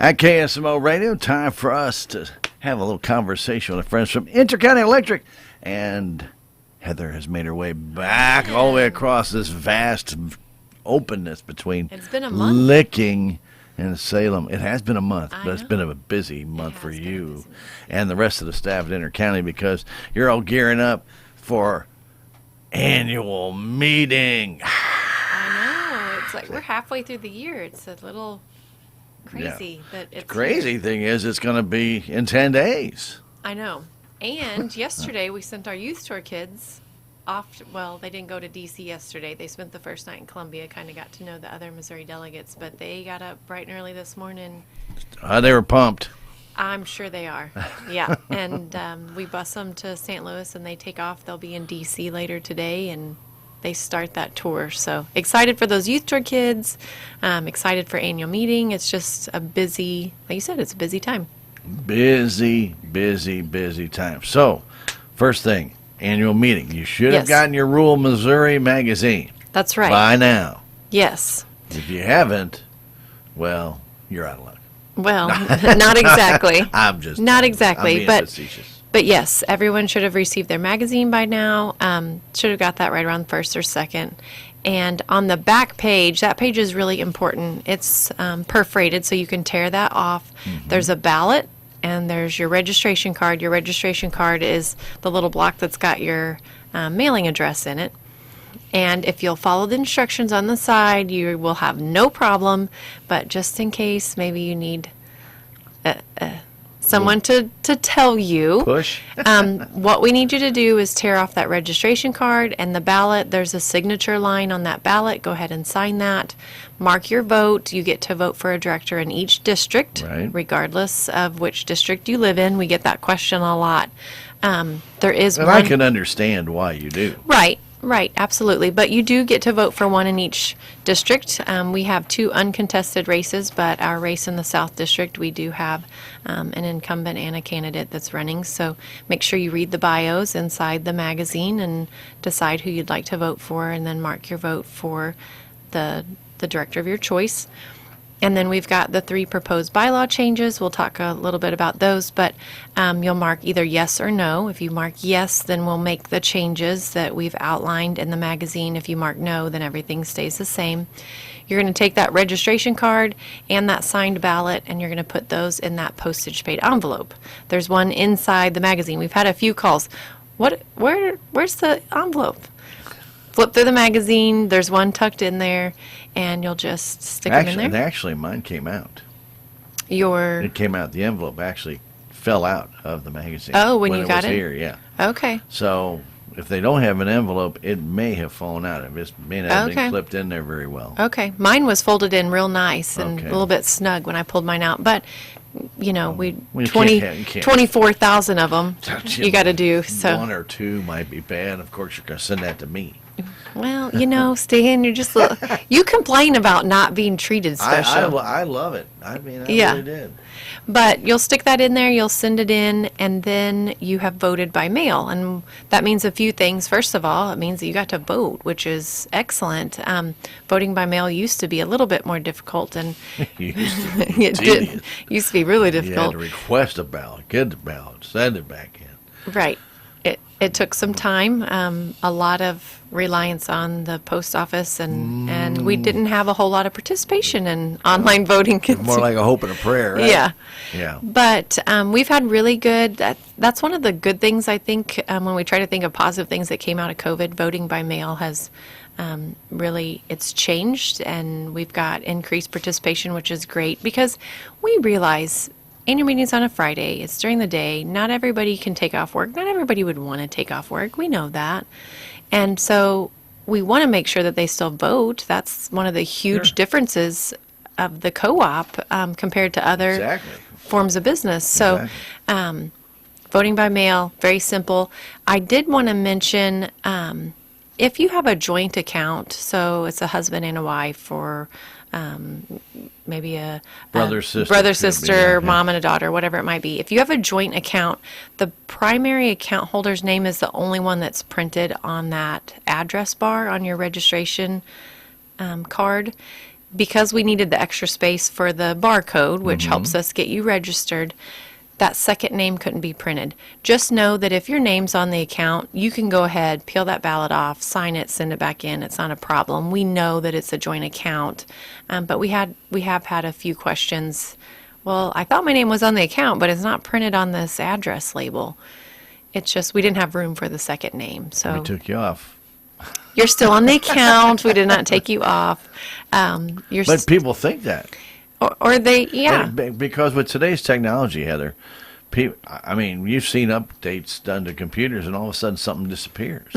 At KSMO Radio, time for us to have a little conversation with our friends from Intercounty Electric. And Heather has made her way back all the way across this vast openness between It's been a month. Licking and Salem. It has been a month, I but it's know. been a busy month for has been a you busy month. and the rest of the staff at Intercounty because you're all gearing up for annual meeting. I know. It's like we're halfway through the year. It's a little crazy that it's Crazy here. thing is it's going to be in 10 days. I know. And yesterday we sent our youth tour kids off. Well, they didn't go to D.C. yesterday. They spent the first night in Columbia, kind of got to know the other Missouri delegates. But they got up bright and early this morning. They were pumped. I'm sure they are. Yeah. And we bus them to St. Louis and they take off. They'll be in D.C. later today and they start that tour. So excited for those youth tour kids. Excited for annual meeting. It's just a busy, like you said, it's a busy time. Busy time. So, first thing, annual meeting. You should have Yes. gotten your Rural Missouri magazine That's right. by now. Yes. If you haven't, well, you're out of luck. Well, not exactly. I'm just Not I'm exactly, being but facetious. yes, everyone should have received their magazine by now. Should have got that right around first or second. And on the back page, that page is really important. It's perforated, so you can tear that off. Mm-hmm. There's a ballot, and there's your registration card. Your registration card is the little block that's got your mailing address in it. And if you'll follow the instructions on the side, you will have no problem. But just in case, maybe you need someone to tell you. Push. What we need you to do is tear off that registration card and the ballot. There's a signature line on that ballot. Go ahead and sign that. Mark your vote. You get to vote for a director in each district, Right. regardless of which district you live in. We get that question a lot. There is And one. I can understand why you do. Right, absolutely. But you do get to vote for one in each district. We have 2 uncontested races, but our race in the South District, we do have an incumbent and a candidate that's running. So make sure you read the bios inside the magazine and decide who you'd like to vote for, and then mark your vote for the director of your choice. And then we've got the 3 proposed bylaw changes. We'll talk a little bit about those, but you'll mark either yes or no. If you mark yes, then we'll make the changes that we've outlined in the magazine. If you mark no, then everything stays the same. You're going to take that registration card and that signed ballot, and you're going to put those in that postage paid envelope. There's one inside the magazine. We've had a few calls. Where's the envelope? Flip through the magazine. There's one tucked in there, and you'll just stick them in there. Actually, mine came out. Your It came out. The envelope actually fell out of the magazine. Oh, when you it got was it? here, yeah. okay. So if they don't have an envelope, it may have fallen out. It may not have Okay. been clipped in there very well. Okay. Mine was folded in real nice and Okay. a little bit snug when I pulled mine out, but we Well, you 24,000 of them you got to do. So One or two might be bad. Of course, you're going to send that to me. well, Stan, you're just you complain about not being treated special. I love it. I mean, I Yeah. really did. But you'll stick that in there, you'll send it in, and then you have voted by mail. And that means a few things. First of all, it means that you got to vote, which is excellent. Voting by mail used to be a little bit more difficult, and You used to be it tedious. used to be really You had difficult. to request a ballot, get the ballot, send it back in. Right. It took some time, a lot of reliance on the post office, and we didn't have a whole lot of participation in online voting. More like a hope and a prayer, right? Yeah. Yeah. But we've had really good, that's one of the good things, I think, when we try to think of positive things that came out of COVID. Voting by mail has really, it's changed, and we've got increased participation, which is great, because we realize annual meeting's on a Friday. It's during the day. Not everybody can take off work. Not everybody would want to take off work. We know that. And so we want to make sure that they still vote. That's one of the huge differences of the co-op compared to other Exactly. forms of business. So voting by mail, very simple. I did want to mention if you have a joint account, so it's a husband and a wife, or maybe a Brother, sister, brother, could be, sister, yeah. mom and a daughter, whatever it might be. If you have a joint account, the primary account holder's name is the only one that's printed on that address bar on your registration card. because we needed the extra space for the barcode, which helps us get you registered, that second name couldn't be printed. Just know that if your name's on the account, you can go ahead, peel that ballot off, sign it, send it back in. It's not a problem. We know that it's a joint account, but we have had a few questions. Well, I thought my name was on the account, but it's not printed on this address label. It's just we didn't have room for the second name. So We took you off. you're still on the account. We did not take you off. But people think that. Or they, yeah. Because with today's technology, Heather, I mean, you've seen updates done to computers, and all of a sudden something disappears.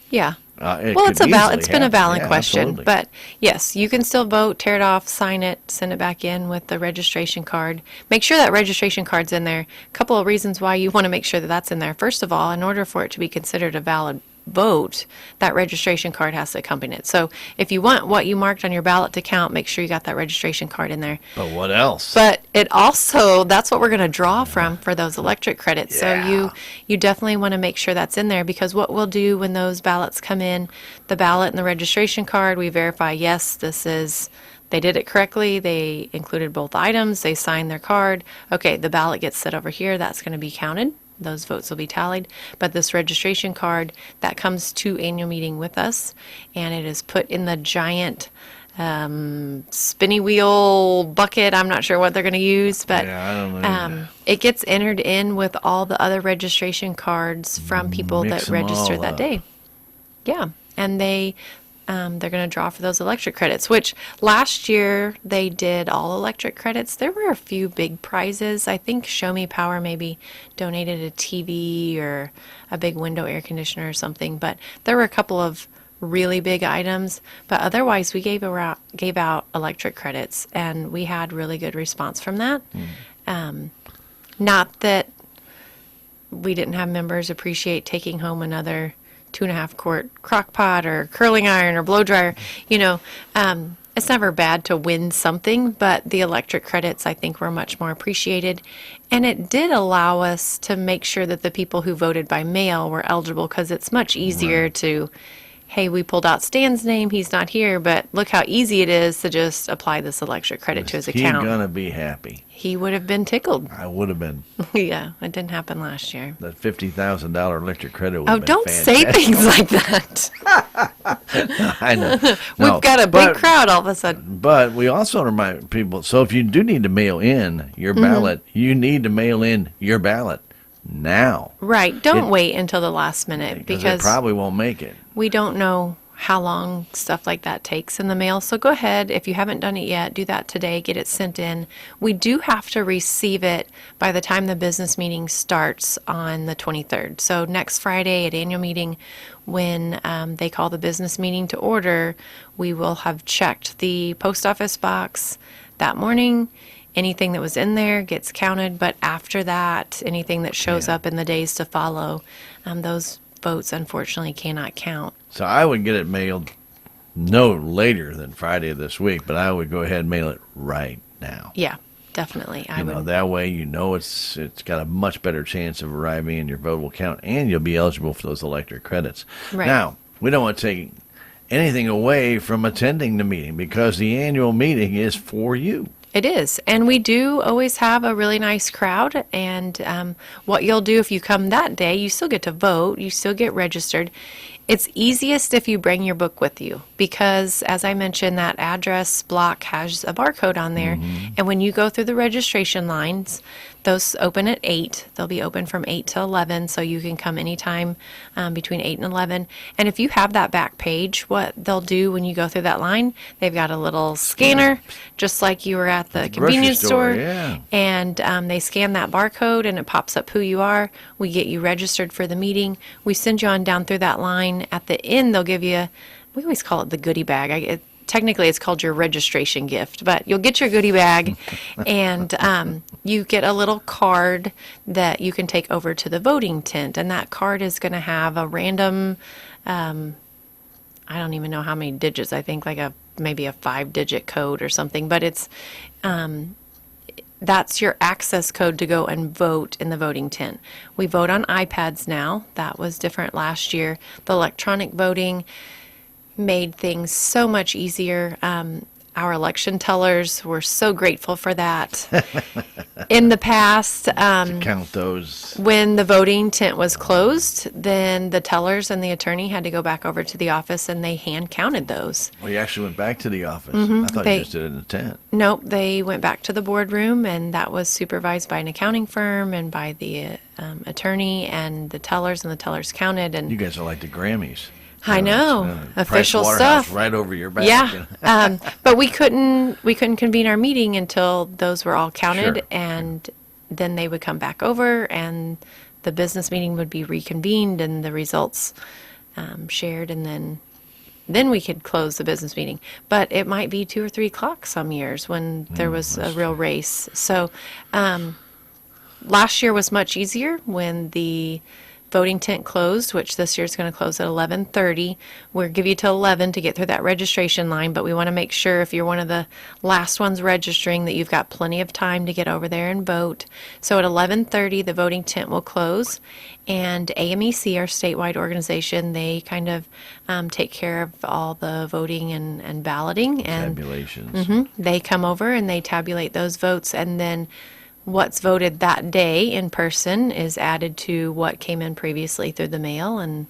Yeah. Well, It's been a valid question, absolutely. but yes, you can still vote, tear it off, sign it, send it back in with the registration card. Make sure that registration card's in there. A couple of reasons why you want to make sure that that's in there. First of all, in order for it to be considered a valid vote, that registration card has to accompany it. So if you want what you marked on your ballot to count, make sure you got that registration card in there. But what else? But it also, that's what we're going to draw from for those electric credits. Yeah. So you definitely want to make sure that's in there, because what we'll do when those ballots come in, the ballot and the registration card, we verify, yes, they did it correctly. They included both items. They signed their card. Okay, the ballot gets set over here. That's going to be counted. Those votes will be tallied. But this registration card, that comes to annual meeting with us, and it is put in the giant spinny wheel bucket. I'm not sure what they're going to use, but Yeah, I don't know. it gets entered in with all the other registration cards from people Mix that 'em registered all that up. day. Yeah, and they're going to draw for those electric credits, which last year they did all electric credits. There were a few big prizes. I think Show Me Power maybe donated a TV or a big window air conditioner or something, but there were a couple of really big items. But otherwise, we gave out electric credits, and we had really good response from that. Not that we didn't have members appreciate taking home another 2.5 quart crock pot or curling iron or blow dryer. It's never bad to win something, but the electric credits, I think, were much more appreciated. And it did allow us to make sure that the people who voted by mail were eligible, because it's much easier to, hey, we pulled out Stan's name, he's not here, but look how easy it is to just apply this electric credit to his account. He's going to be happy. He would have been tickled. I would have been. Yeah, it didn't happen last year. That $50,000 electric credit would Oh, have been don't say fantastic. things like that. I know. We've got a big crowd all of a sudden. But we also remind people, so if you do need to mail in your ballot, you need to mail in your ballot now. Right. Don't wait until the last minute, Because because it probably won't make it. we don't know how long stuff like that takes in the mail. So go ahead, if you haven't done it yet, do that today, get it sent in. We do have to receive it by the time the business meeting starts on the 23rd. So next Friday at annual meeting, when they call the business meeting to order, we will have checked the post office box that morning. Anything that was in there gets counted, but after that, anything that shows up in the days to follow, those votes unfortunately cannot count. So I would get it mailed no later than Friday of this week, but I would go ahead and mail it right now. Yeah, definitely. I would. That way it's got a much better chance of arriving and your vote will count, and you'll be eligible for those electric credits. Right. Now, we don't want to take anything away from attending the meeting, because the annual meeting is for you. It is. And we do always have a really nice crowd. And what you'll do if you come that day, you still get to vote, you still get registered. It's easiest if you bring your book with you, because, as I mentioned, that address block has a barcode on there. And when you go through the registration lines, those open at 8. They'll be open from 8 to 11, so you can come anytime between 8 and 11. And if you have that back page, what they'll do when you go through that line, they've got a little scanner, just like you were at the convenience store. Yeah. And they scan that barcode, and it pops up who you are. We get you registered for the meeting. We send you on down through that line. At the end, they'll give you, we always call it the goodie bag. Technically, it's called your registration gift, but you'll get your goodie bag, and you get a little card that you can take over to the voting tent. And that card is going to have a random, I don't even know how many digits. I think like maybe a 5-digit code or something, but it's that's your access code to go and vote in the voting tent. We vote on iPads now. That was different last year. The electronic voting made things so much easier. Our election tellers were so grateful for that. In the past, To count those. when the voting tent was closed, then the tellers and the attorney had to go back over to the office and they hand counted those. Well, you actually went back to the office. I thought They- you just did it in the tent. Nope, they went back to the boardroom, and that was supervised by an accounting firm and by the attorney, and the tellers counted. And You guys are like the Grammys. I know, Price official Waterhouse stuff. right over your back. Yeah, but we couldn't convene our meeting until those were all counted, Sure. and then they would come back over, and the business meeting would be reconvened, and the results shared, and then we could close the business meeting. But it might be 2 or 3 o'clock some years when there was a real race. So last year was much easier when the voting tent closed, which this year is going to close at 11:30. We'll give you till 11 to get through that registration line, but we want to make sure if you're one of the last ones registering that you've got plenty of time to get over there and vote. So at 11:30, the voting tent will close, and AMEC, our statewide organization, they kind of take care of all the voting and balloting. And Tabulations. they come over and they tabulate those votes, and then what's voted that day in person is added to what came in previously through the mail, and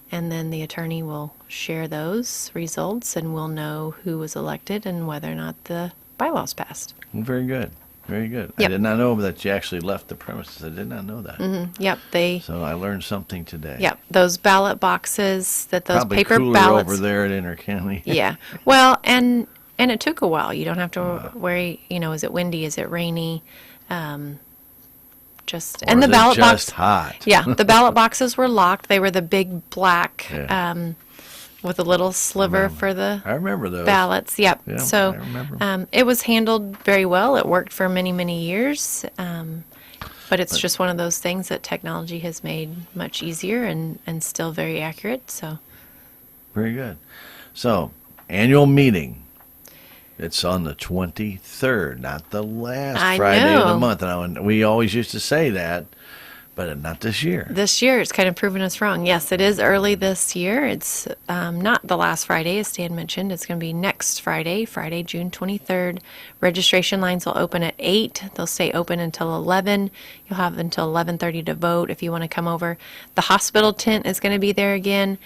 then the attorney will share those results, and we'll know who was elected and whether or not the bylaws passed. Very good. Very good. I Yep. did not know that you actually left the premises. I did not know that. Yep, So I learned something today. yep, those ballot boxes, those Probably paper cooler ballots. over there at Intercounty. Yeah. Well, and it took a while. You don't have to worry, is it windy, is it rainy? And Or the is it ballot just box. hot. Yeah, the ballot boxes were locked. They were the big black Yeah. with a little sliver for the I remember those. ballots. Yep. Yeah, So I remember. it was handled very well. It worked for many, many years. But it's just one of those things that technology has made much easier and still very accurate. So Very good. So, annual meeting. It's on the 23rd, not the last I Friday of the know. month. And we always used to say that, but not this year. this year it's kind of proven us wrong. Yes, it is early this year. It's not the last Friday, as Dan mentioned. It's going to be next Friday, June 23rd. Registration lines will open at 8. They'll stay open until 11. You'll have until 11:30 to vote if you want to come over. The hospital tent is going to be there again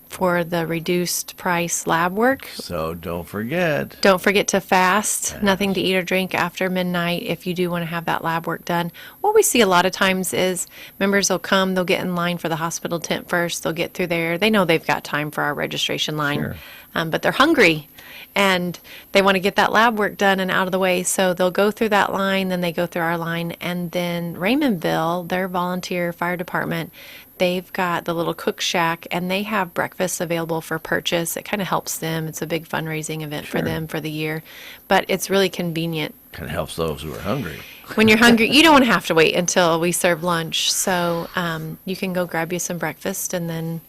for the reduced price lab work. So don't forget. Don't forget to fast. Nothing to eat or drink after midnight if you do want to have that lab work done. What we see a lot of times is members will come, they'll get in line for the hospital tent first, they'll get through there. They know they've got time for our registration line, Sure. but they're hungry and they want to get that lab work done and out of the way. So they'll go through that line, then they go through our line, and then Raymondville, their volunteer fire department, they've got the little cook shack, and they have breakfast available for purchase. It kind of helps them. It's a big fundraising event for Sure. them for the year, but it's really convenient. Kind of helps those who are hungry. When you're hungry, you don't want to have to wait until we serve lunch. So you can go grab you some breakfast and then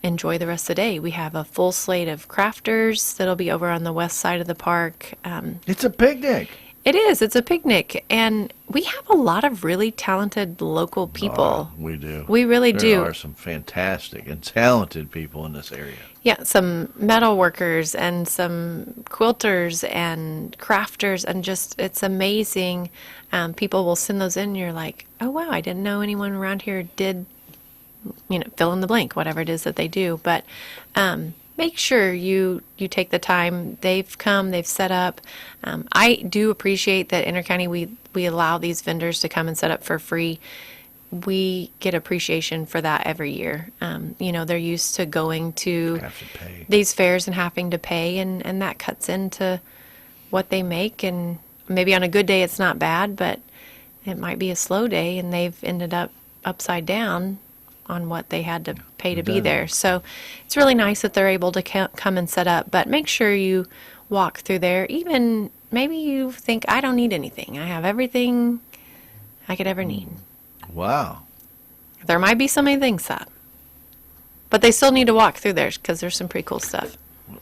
enjoy the rest of the day. We have a full slate of crafters that'll be over on the west side of the park. It's a picnic. It is. It's a picnic. And we have a lot of really talented local people. We do. We really there do. There are some fantastic and talented people in this area. Yeah, some metal workers and some quilters and crafters, and just it's amazing. People will send those in, and you're like, oh wow, I didn't know anyone around here did, fill in the blank, whatever it is that they do. But make sure you take the time. They've come, they've set up. I do appreciate that Intercounty we allow these vendors to come and set up for free. We get appreciation for that every year. They're used to going to Have to pay. these fairs and having to pay, and that cuts into what they make. And maybe on a good day it's not bad, but it might be a slow day, and they've ended up upside down on what they had to pay to be there. So it's really nice that they're able to come and set up, but make sure you walk through there. Even maybe you think, I don't need anything. I have everything I could ever need. Wow. There might be so many things that, but they still need to walk through there because there's some pretty cool stuff.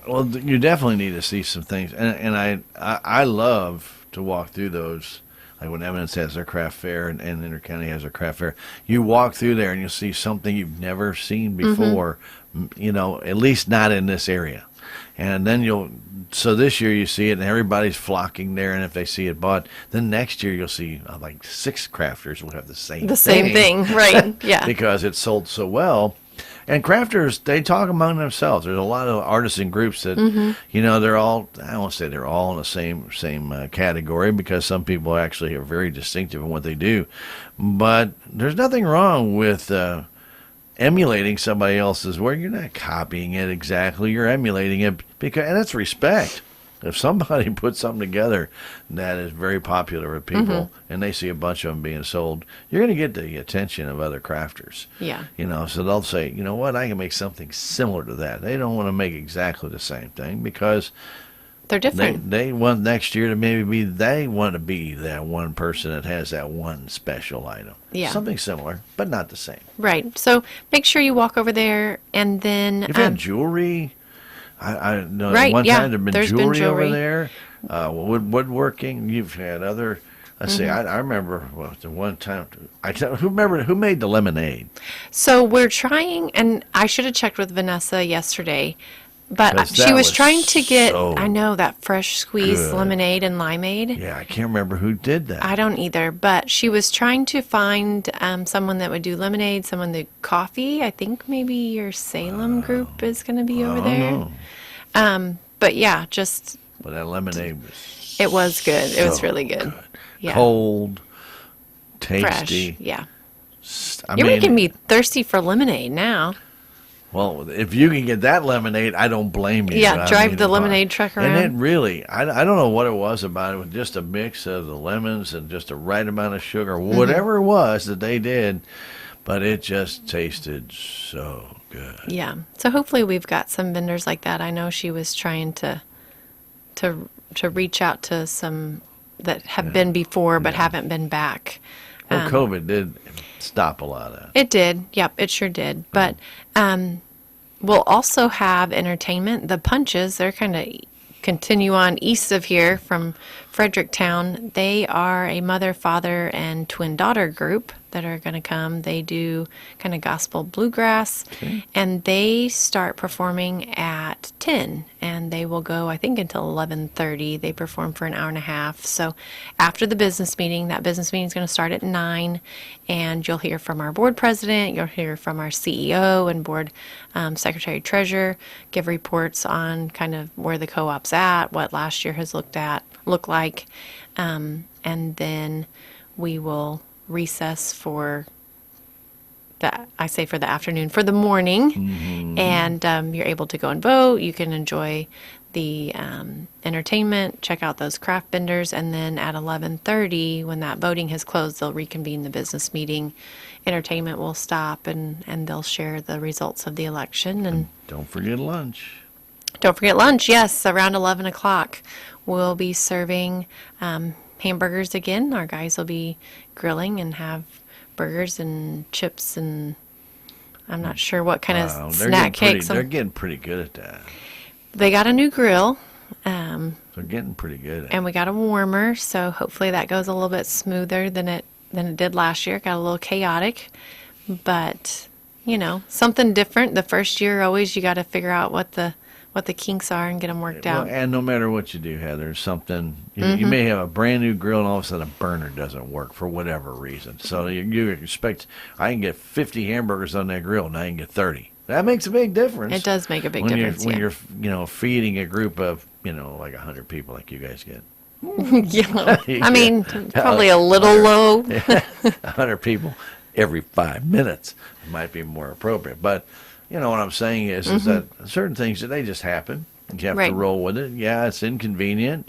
Well, you definitely need to see some things, and I love to walk through those. Like when Eminence has their craft fair and Intercounty has their craft fair, you walk through there and you'll see something you've never seen before. At least not in this area. And then so this year you see it and everybody's flocking there, and if they see it bought, then next year you'll see like 6 crafters will have the same thing, right? Yeah. Because it sold so well. And crafters, they talk among themselves. There's a lot of artisan groups that, they're all, I won't say they're all in the same category, because some people actually are very distinctive in what they do. But there's nothing wrong with emulating somebody else's work. You're not copying it exactly. You're emulating it, and that's respect. If somebody puts something together that is very popular with people, and they see a bunch of them being sold, you're going to get the attention of other crafters. Yeah. So they'll say, you know what, I can make something similar to that. They don't want to make exactly the same thing, because they're different. They want next year to they want to be that one person that has that one special item. Yeah. Something similar, but not the same. Right. So make sure you walk over there, and then You've had jewelry. I know right, one time there's been jewelry over there, woodworking. You've had other. Let's see. I remember the one time. Who made the lemonade? So we're trying, and I should have checked with Vanessa yesterday, but she was trying to get. I know that fresh squeezed lemonade and limeade. Yeah, I can't remember who did that. I don't either, but she was trying to find someone that would do lemonade, someone that coffee. I think maybe your Salem group is going to be over there. But yeah, But that lemonade was. It was good. It was really good. Yeah. Cold, tasty. Fresh. Yeah. You're making me thirsty for lemonade now. Well, if you can get that lemonade, I don't blame you. Yeah, drive the lemonade truck around. And it really, I don't know what it was about it, with just a mix of the lemons and just the right amount of sugar, whatever it was that they did, but it just tasted so good. Yeah. So hopefully we've got some vendors like that. I know she was trying to reach out to some that have been before but haven't been back. Well, COVID did stop a lot of that. It did. Yep, it sure did. But we'll also have entertainment. The Punches, they're kind of continue on east of here from Fredericktown. They are a mother, father, and twin daughter group that are going to come. They do kind of gospel bluegrass, and they start performing at 10, and they will go, I think, until 11:30. They perform for an hour and a half. So after the business meeting, that business meeting is going to start at 9, and you'll hear from our board president, you'll hear from our CEO and board secretary treasurer, give reports on kind of where the co-op's at, what last year has looked like, and then we will recess for the afternoon, for the morning, and you're able to go and vote. You can enjoy the entertainment, check out those craft vendors, and then at 11:30, when that voting has closed, they'll reconvene the business meeting. Entertainment will stop, and they'll share the results of the election. And don't forget lunch. Don't forget lunch, yes, around 11 o'clock. We'll be serving hamburgers again. Our guys will be grilling and have burgers and chips, and I'm not sure what kind of snack cakes. They're getting pretty good at that. They got a new grill. They're getting pretty good at it. And we got a warmer, so hopefully that goes a little bit smoother than it did last year. It got a little chaotic, but something different. The first year, always you got to figure out what the kinks are and get them worked out. And no matter what you do, Heather, something you may have a brand new grill and all of a sudden a burner doesn't work for whatever reason. So you expect I can get 50 hamburgers on that grill, and I can get 30. That makes a big difference. It does make a big difference when you're feeding a group of like 100 people like you guys get. I mean, probably a little low. 100 people every 5 minutes might be more appropriate, but. What I'm saying is that certain things, they just happen. You have to roll with it. Yeah, it's inconvenient.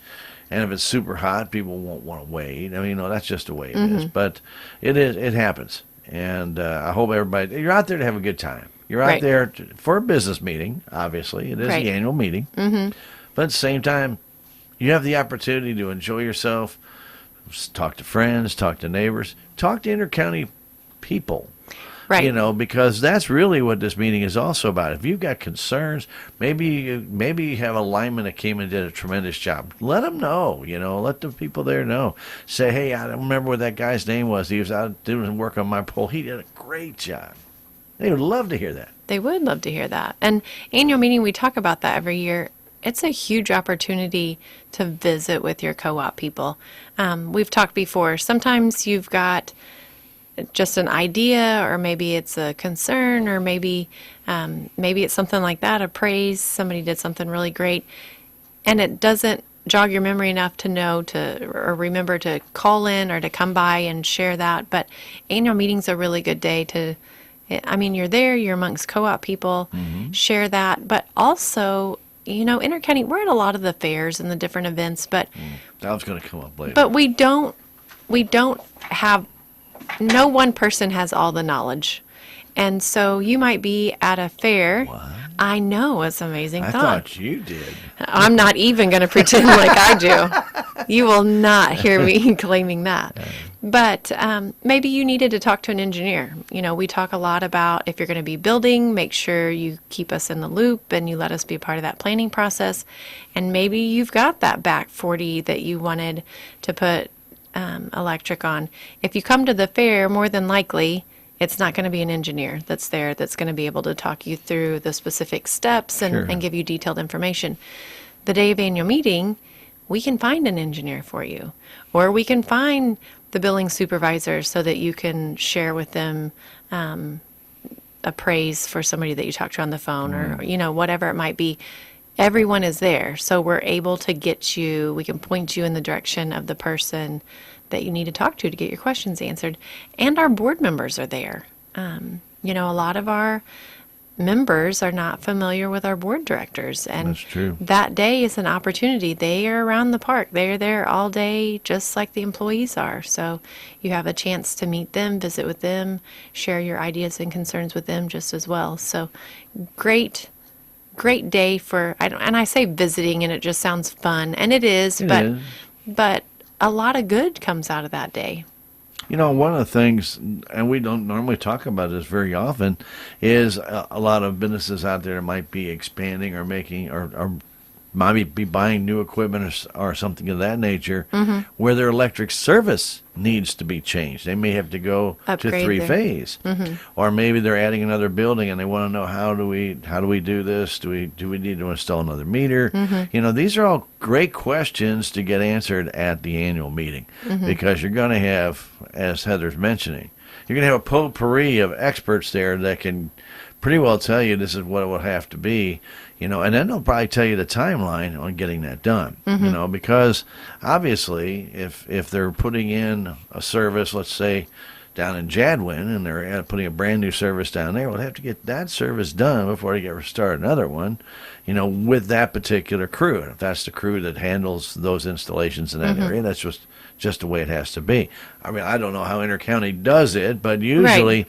And if it's super hot, people won't want to wait. I mean, that's just the way it is. But it happens. And I hope everybody, you're out there to have a good time. You're out there for a business meeting, obviously. It is the annual meeting. But at the same time, you have the opportunity to enjoy yourself, talk to friends, talk to neighbors, talk to intercounty people. Right. Because that's really what this meeting is also about. If you've got concerns, maybe you have a lineman that came and did a tremendous job. Let them know, let the people there know. Say, hey, I don't remember what that guy's name was. He was out doing work on my pole. He did a great job. They would love to hear that. They would love to hear that. And annual meeting, we talk about that every year. It's a huge opportunity to visit with your co-op people. We've talked before. Sometimes you've got just an idea, or maybe it's a concern, or maybe it's something like that, a praise. Somebody did something really great, and it doesn't jog your memory enough to know to or remember to call in or to come by and share that. But annual meeting's a really good day to. I mean, you're there, you're amongst co-op people, share that, but also, Intercounty, we're at a lot of the fairs and the different events, but that was going to come up later. But we don't have, no one person has all the knowledge. And so you might be at a fair. What? I know, it's amazing I thought. thought you did. I'm not even going to pretend like I do. You will not hear me claiming that. But maybe you needed to talk to an engineer. We talk a lot about if you're going to be building, make sure you keep us in the loop and you let us be a part of that planning process. And maybe you've got that back 40 that you wanted to put electric on. If you come to the fair, more than likely, it's not going to be an engineer that's there that's going to be able to talk you through the specific steps and give you detailed information. The day of annual meeting, we can find an engineer for you, or we can find the billing supervisor so that you can share with them a praise for somebody that you talked to on the phone, or whatever it might be. Everyone is there, so we're able to we can point you in the direction of the person that you need to talk to get your questions answered. And our board members are there. A lot of our members are not familiar with our board directors. And that's true. That day is an opportunity. They are around the park. They're there all day, just like the employees are. So you have a chance to meet them, visit with them, share your ideas and concerns with them just as well. So great day for, and I say visiting and it just sounds fun, and it is, but a lot of good comes out of that day. One of the things, and we don't normally talk about this very often, is a lot of businesses out there might be expanding or making or might be buying new equipment or something of that nature, where their electric service needs to be changed. They may have to go to three-phase, or maybe they're adding another building and they want to know how do we do this? Do we need to install another meter? These are all great questions to get answered at the annual meeting, because you're going to have, as Heather's mentioning, you're going to have a potpourri of experts there that can pretty well tell you this is what it will have to be. And then they'll probably tell you the timeline on getting that done, because obviously if they're putting in a service, let's say down in Jadwin, and they're putting a brand new service down there, we'll have to get that service done before they get to start another one, with that particular crew. And if that's the crew that handles those installations in that area, that's just the way it has to be. I mean, I don't know how Intercounty does it, but usually...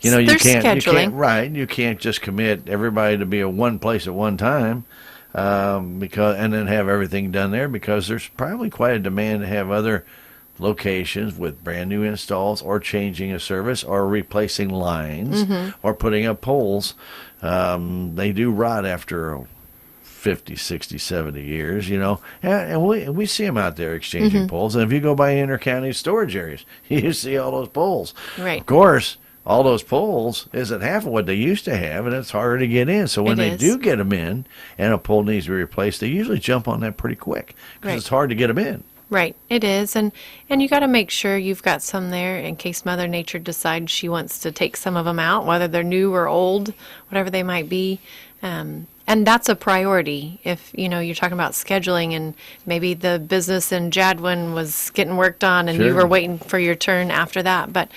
you can't just commit everybody to be at one place at one time, and then have everything done there, because there's probably quite a demand to have other locations with brand new installs, or changing a service, or replacing lines, or putting up poles. They do rot after 50, 60, 70 years, and we see them out there exchanging poles. And if you go by Intercounty storage areas, you see all those poles. Right. Of course, all those poles isn't half of what they used to have, and it's harder to get in. So when they do get them in and a pole needs to be replaced, they usually jump on that pretty quick, because it's hard to get them in. Right, it is. And you got to make sure you've got some there in case Mother Nature decides she wants to take some of them out, whether they're new or old, whatever they might be. And that's a priority. If, you're talking about scheduling, and maybe the business in Jadwin was getting worked on and you were waiting for your turn after that. But,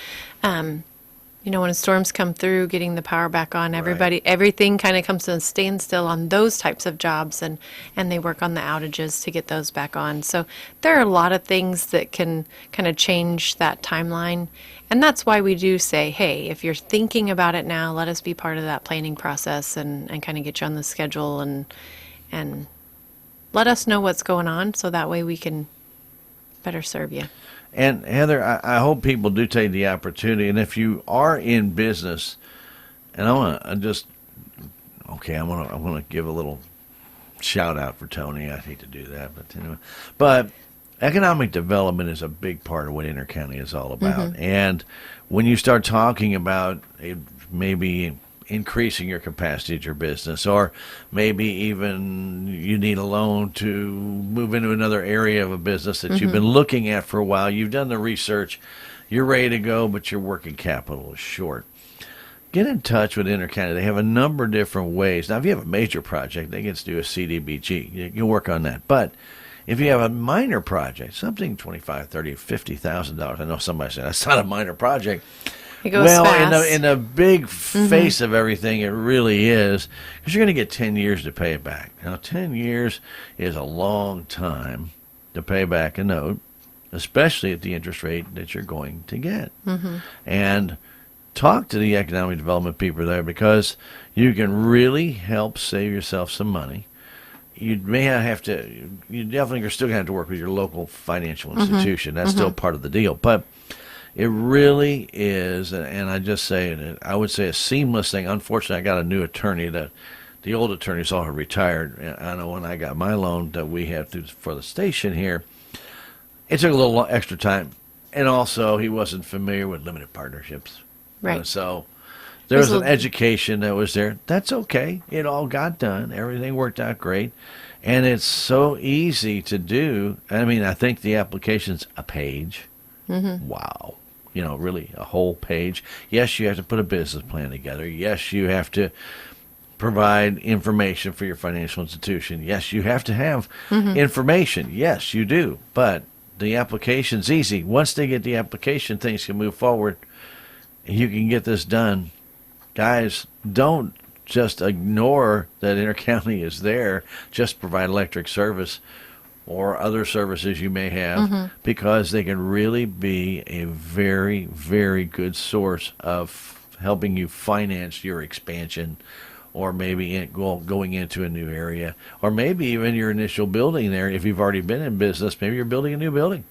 when storms come through, getting the power back on, everything kind of comes to a standstill on those types of jobs, and they work on the outages to get those back on. So there are a lot of things that can kind of change that timeline. And that's why we do say, hey, if you're thinking about it now, let us be part of that planning process and kind of get you on the schedule and let us know what's going on, so that way we can better serve you. And Heather, I hope people do take the opportunity. And if you are in business, and I'm gonna give a little shout out for Tony. I hate to do that, but anyway. But economic development is a big part of what Intercounty is all about. And when you start talking about maybe increasing your capacity at your business, or maybe even you need a loan to move into another area of a business that you've been looking at for a while. You've done the research, you're ready to go, but your working capital is short. Get in touch with Intercounty. They have a number of different ways. Now, if you have a major project, they get to do a CDBG. You can work on that. But if you have a minor project, something $25,000, $30,000, $50,000, I know somebody said that's not a minor project. It goes fast. In the big face of everything, it really is, because you're going to get 10 years to pay it back. Now, 10 years is a long time to pay back a note, especially at the interest rate that you're going to get. And talk to the economic development people there, because you can really help save yourself some money. You may not have to, you definitely are still going to have to work with your local financial institution. That's still part of the deal. But it really is, and I just say it, I would say a seamless thing. Unfortunately, I got a new attorney. The old attorneys all have retired. And I know when I got my loan that we had for the station here, it took a little extra time. And also, he wasn't familiar with limited partnerships. Right. So there was an education that was there. That's okay. It all got done. Everything worked out great. And it's so easy to do. I mean, I think the application's a page. Wow. Really a whole page. Yes, you have to put a business plan together. Yes, you have to provide information for your financial institution. Yes, you have to have information. Yes, you do. But the application's easy. Once they get the application, things can move forward. You can get this done. Guys, don't just ignore that Intercounty is there. Just provide electric service or other services you may have, because they can really be a very, very good source of helping you finance your expansion, or maybe going into a new area, or maybe even your initial building there. If you've already been in business, maybe you're building a new building.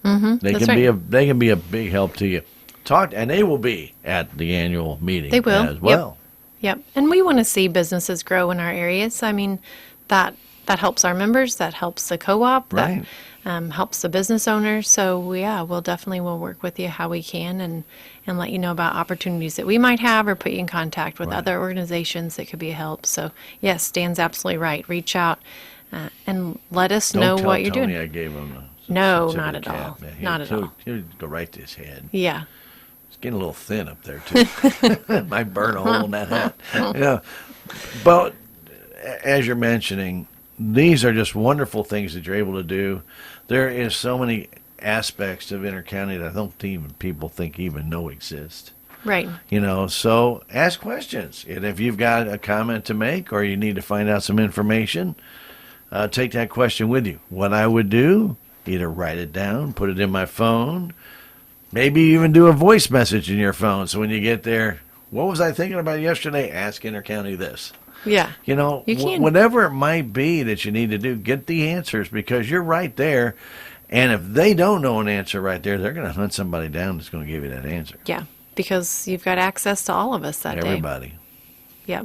They can be a big help to you. And they will be at the annual meeting. They will as well. Yep. And we want to see businesses grow in our areas. I mean, that helps our members. That helps the co-op. Right. That helps the business owners. So we'll definitely work with you how we can, and let you know about opportunities that we might have, or put you in contact with other organizations that could be a help. So yes, Dan's absolutely right. Reach out and let us know what you're doing. Don't tell Tony I gave him a No, sensitive not at cat. all. Man, Not at all. He'll go right to his head. Yeah. It's getting a little thin up there too. Might burn a hole in that hat. Yeah. But as you're mentioning, these are just wonderful things that you're able to do. There is so many aspects of Intercounty that I don't even people think even know exist. Right. So ask questions. And if you've got a comment to make, or you need to find out some information, take that question with you. What I would do, either write it down, put it in my phone, maybe even do a voice message in your phone. So when you get there, what was I thinking about yesterday? Ask Intercounty this. Yeah. You can. Whatever it might be that you need to do, get the answers, because you're right there. And if they don't know an answer right there, they're going to hunt somebody down that's going to give you that answer. Yeah, because you've got access to all of us that day. Everybody. Yeah.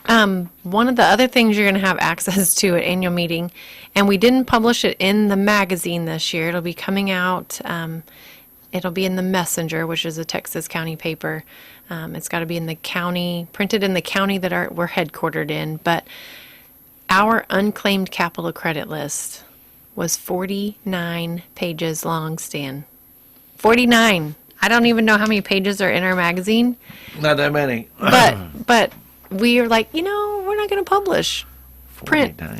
One of the other things you're going to have access to at annual meeting, and we didn't publish it in the magazine this year. It'll be coming out. It'll be in the Messenger, which is a Texas county paper. It's got to be in the county, printed in the county that we're headquartered in. But our unclaimed capital credit list was 49 pages long, Stan. 49. I don't even know how many pages are in our magazine. Not that many. But we are like, we're not going to publish. 49.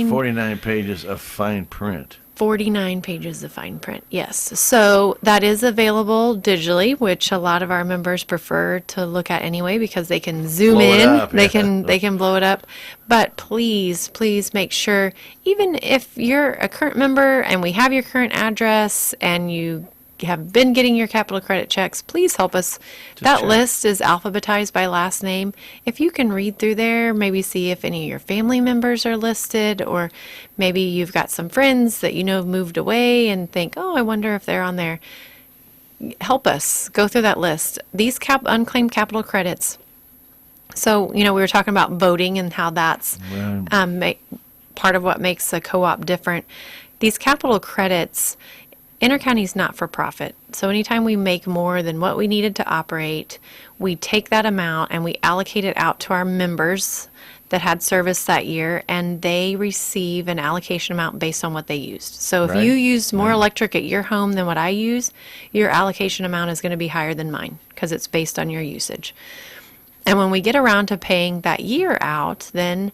49 pages of fine print. 49 pages of fine print, yes. So that is available digitally, which a lot of our members prefer to look at anyway, because they can zoom in. They can blow it up. But please make sure, even if you're a current member and we have your current address and you have been getting your capital credit checks, please help us. That list is alphabetized by last name. If you can read through there, maybe see if any of your family members are listed, or maybe you've got some friends that moved away and think, oh, I wonder if they're on there. Help us go through that list. These unclaimed capital credits. So, we were talking about voting and how that's part of what makes a co-op different. These capital credits, Intercounty is not for profit. So anytime we make more than what we needed to operate, we take that amount and we allocate it out to our members that had service that year, and they receive an allocation amount based on what they used. So if Right. you used more electric at your home than what I use, your allocation amount is going to be higher than mine because it's based on your usage. And when we get around to paying that year out, then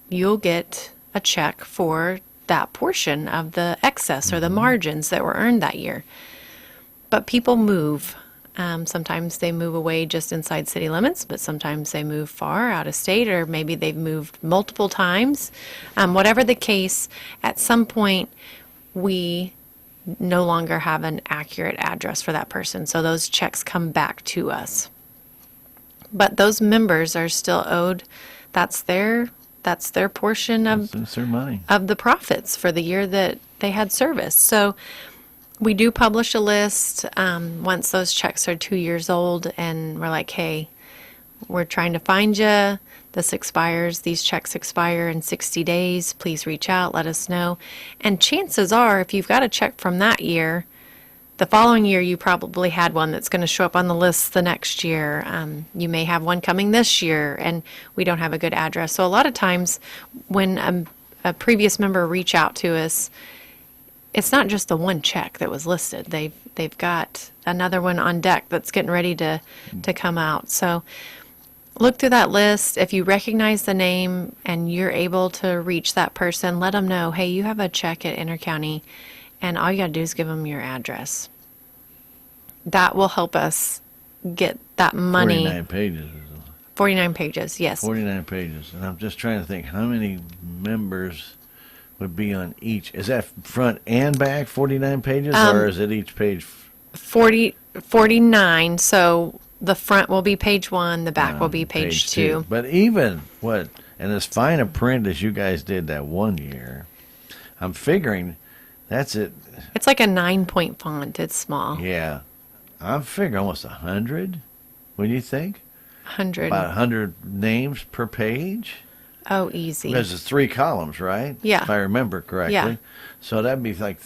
you'll get a check for that portion of the excess or the margins that were earned that year. But people move. Sometimes they move away just inside city limits, but sometimes they move far out of state, or maybe they've moved multiple times. Whatever the case, at some point, we no longer have an accurate address for that person. So those checks come back to us. But those members are still owed. That's their portion of It's their money. of the profits for the year that they had service. So we do publish a list once those checks are 2 years old, and we're like, hey, we're trying to find you. This expires. These checks expire in 60 days. Please reach out. Let us know. And chances are, if you've got a check from that year, the following year you probably had one that's going to show up on the list the next year. You may have one coming this year, and we don't have a good address. So a lot of times when a previous member reach out to us, it's not just the one check that was listed. They've got another one on deck that's getting ready to come out. So look through that list. If you recognize the name and you're able to reach that person, let them know, hey, you have a check at Intercounty, and all you got to do is give them your address. That will help us get that money. 49 pages. 49 pages, yes. 49 pages. And I'm just trying to think how many members would be on each. Is that front and back 49 pages, or is it each page? 49. So the front will be page 1, the back will be page 2. But even and as fine a print as you guys did that one year, I'm figuring that's it. It's like a 9-point font. It's small. Yeah. I'm figuring almost 100. What do you think? 100. About 100 names per page? Oh, easy. Because it's 3 columns, right? Yeah. If I remember correctly. Yeah. So that'd be like,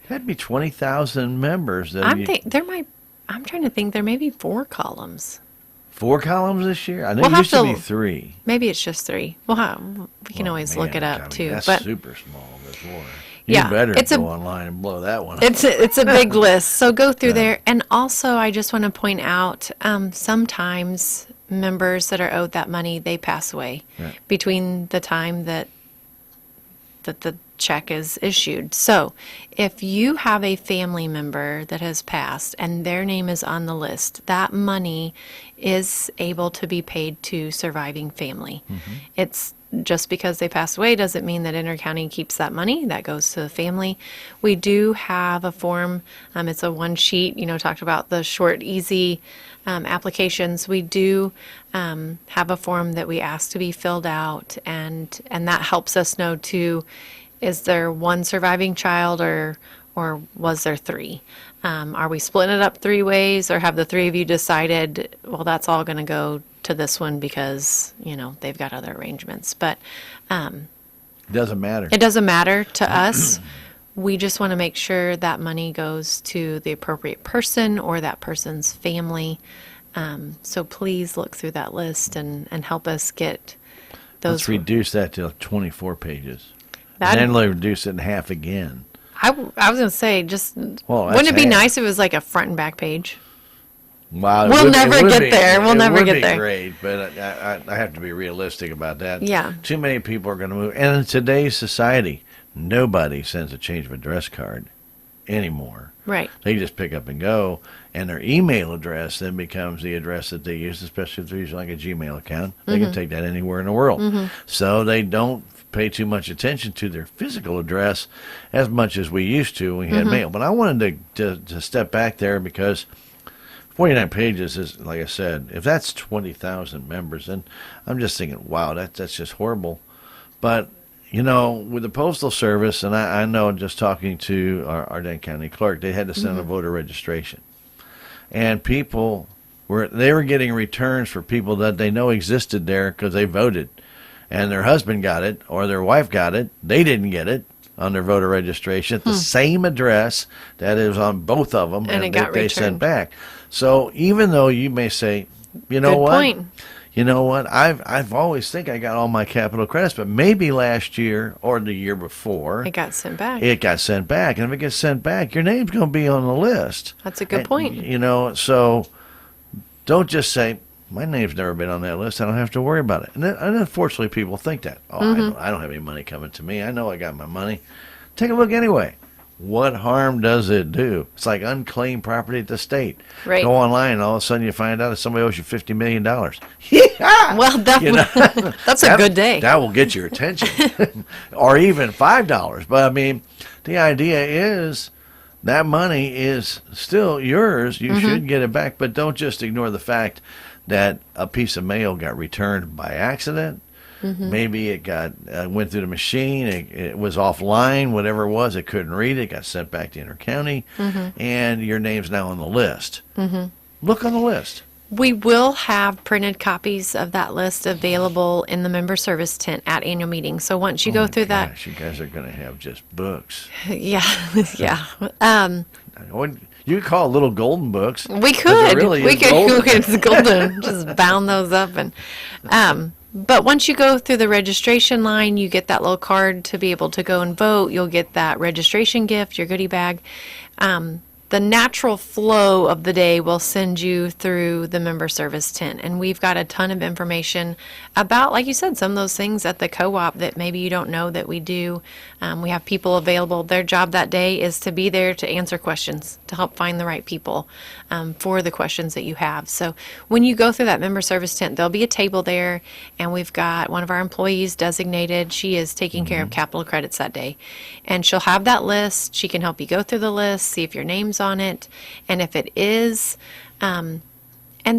that'd be 20,000 members. I'm trying to think there may be 4 columns. 4 columns this year? I know We'll it have used to to- be 3 Maybe it's just 3. We can always look it up too. That's But super small before. Yeah, You better it's go online and blow that one up. it's a big list. So go through there. And also, I just want to point out, sometimes members that are owed that money, they pass away Yeah. between the time that the check is issued. So if you have a family member that has passed and their name is on the list, that money is able to be paid to surviving family. It's just because they pass away doesn't mean that Intercounty keeps that money. That goes to the family. We do have a form. It's a one sheet, talked about the short, easy applications. We do have a form that we ask to be filled out, and that helps us know too, is there one surviving child or was there 3? Are we splitting it up 3 ways, or have the 3 of you decided, well, that's all going to go to this one because, they've got other arrangements. But Doesn't matter. it doesn't matter to us. We just want to make sure that money goes to the appropriate person or that person's family. So please look through that list and help us get those. Let's reduce that to 24 pages. That'd- And then we'll reduce it in half again. I was going to say, just Well, wouldn't that's it be half. nice if it was like a front and back page? Wow, it We'll would- it never would get be- there. We'll it never would get be there. Great, but I have to be realistic about that. Yeah. Too many people are going to move. And in today's society, nobody sends a change of address card anymore. Right. They just pick up and go, and their email address then becomes the address that they use, especially if they're using like a Gmail account. They can take that anywhere in the world. So they don't pay too much attention to their physical address as much as we used to when we had mail. But I wanted to step back there because 49 pages is, like I said, if that's 20,000 members, then I'm just thinking, wow, that's just horrible. But, with the Postal Service, and I know just talking to our Dane County clerk, they had to send a voter registration. And people were getting returns for people that they know existed there because they voted. And their husband got it or their wife got it. They didn't get it. on their voter registration at the same address that is on both of them, And it got they sent returned. back. So even though you may say, you know Good what? point. You know what? I've always think I got all my capital credits, but maybe last year or the year before It got sent back. it got sent back. And if it gets sent back, your name's going to be on the list. That's a good And, point. you know, so don't just say, my name's never been on that list. I don't have to worry about it. And unfortunately, people think that. Oh, I don't have any money coming to me. I know I got my money. Take a look anyway. What harm does it do? It's like unclaimed property at the state. Right. Go online, and all of a sudden you find out that somebody owes you $50 million. Yeah! Well, that's a good day. That will get your attention. Or even $5. But, I mean, the idea is that money is still yours. You should get it back. But don't just ignore the fact that a piece of mail got returned by accident. Maybe it got went through the machine. It was offline, whatever it was. It couldn't read it. Got sent back to Intercounty, and your name's now on the list. Look on the list. We will have printed copies of that list available in the member service tent at annual meetings. So once you go through Gosh, you guys are going to have just books. yeah, yeah. You could call it little golden books. We 'cause could. it really We is could. golden. It's golden. Just bound those up and. But once you go through the registration line, you get that little card to be able to go and vote. You'll get that registration gift, your goodie bag. The natural flow of the day will send you through the member service tent. And we've got a ton of information about, like you said, some of those things at the co-op that maybe you don't know that we do. We have people available. Their job that day is to be there to answer questions, to help find the right people for the questions that you have. So when you go through that member service tent, there'll be a table there, and we've got one of our employees designated. She is taking care of capital credits that day. And she'll have that list. She can help you go through the list, see if your name's on it, and if it is, and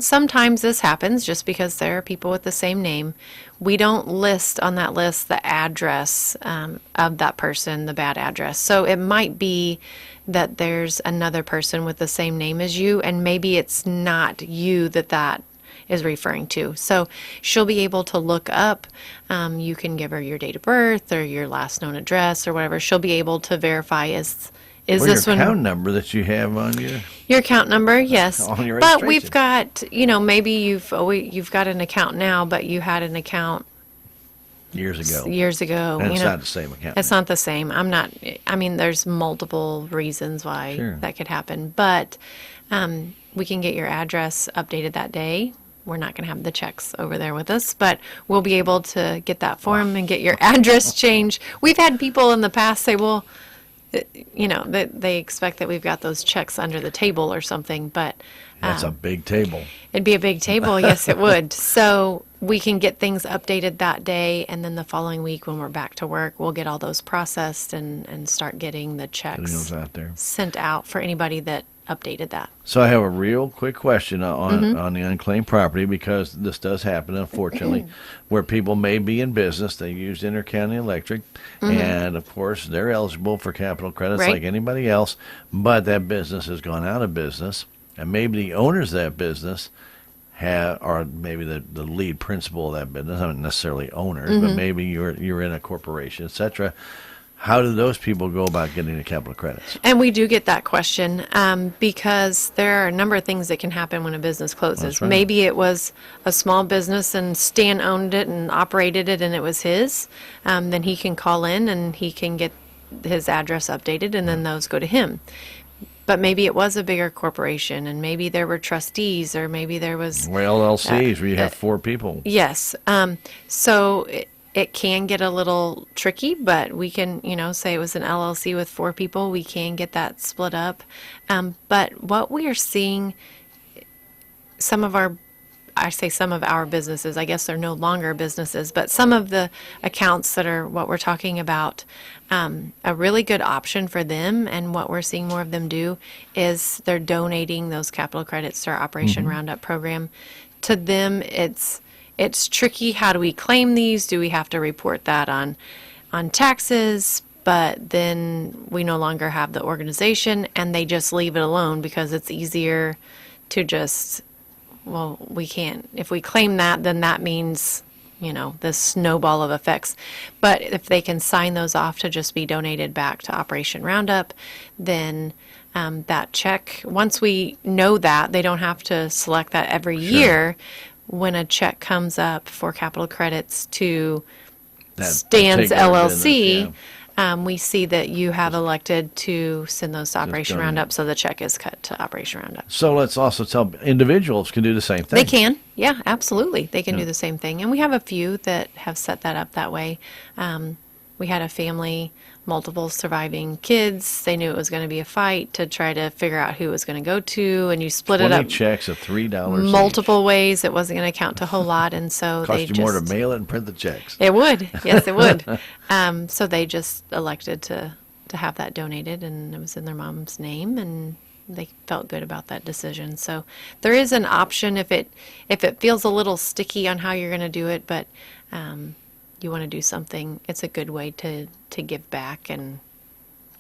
sometimes this happens just because there are people with the same name. We don't list on that list the address of that person, the bad address. So it might be that there's another person with the same name as you, and maybe it's not you that is referring to. So she'll be able to look up. You can give her your date of birth or your last known address or whatever. She'll be able to verify is this your one account number that you have on you. your account number? Yes. On your But we've registration. got, maybe you've got an account now, but you had an account Years ago. years ago. And it's not the same account. It's not the same. There's multiple reasons why Sure. that could happen, but we can get your address updated that day. We're not going to have the checks over there with us, but we'll be able to get that form and get your address changed. We've had people in the past say, well, that they expect that we've got those checks under the table or something, but That's a big table. it'd be a big table. Yes, it would. So we can get things updated that day, and then the following week when we're back to work, we'll get all those processed and start getting the Getting checks those out there. sent out for anybody that updated that. So I have a real quick question on the unclaimed property, because this does happen, unfortunately, where people may be in business. They use Intercounty Electric, and of course they're eligible for capital credits Right. like anybody else, but that business has gone out of business, and maybe the owners of that business are maybe the lead principal of that business, not necessarily owners, but maybe you're in a corporation, etc. How do those people go about getting the capital credits? And we do get that question because there are a number of things that can happen when a business closes. That's right. Maybe it was a small business and Stan owned it and operated it and it was his. Then he can call in and he can get his address updated, and then those go to him. But maybe it was a bigger corporation, and maybe there were trustees, or maybe there was... Well, LLCs, where you have 4 people. Yes. So it can get a little tricky, but we can, say it was an LLC with 4 people. We can get that split up. But what we are seeing, some of our businesses, I guess they're no longer businesses, but some of the accounts that are what we're talking about, a really good option for them, and what we're seeing more of them do, is they're donating those capital credits to our Operation Roundup program. To them, it's tricky. How do we claim these? Do we have to report that on taxes? But then we no longer have the organization, and they just leave it alone because it's easier to just, well, we can't. If we claim that, then that means this snowball of effects. But if they can sign those off to just be donated back to Operation Roundup, then that check, once we know that, they don't have to select that every year. When a check comes up for capital credits to Stan's LLC, we see that you have elected to send those to Operation Roundup, so the check is cut to Operation Roundup. So let's also tell individuals can do the same thing. They can. Yeah, absolutely. They can do the same thing. And we have a few that have set that up that way. We had a family, multiple surviving kids. They knew it was going to be a fight to try to figure out who it was going to go to, and you split it up. 20 checks of $3 multiple ways. It wasn't going to count to a whole lot, and so Cost they you more to mail it and print the checks. It would. Yes, it would. So they just elected to have that donated, and it was in their mom's name, and they felt good about that decision. So there is an option if it feels a little sticky on how you're going to do it, but you want to do something, it's a good way to give back and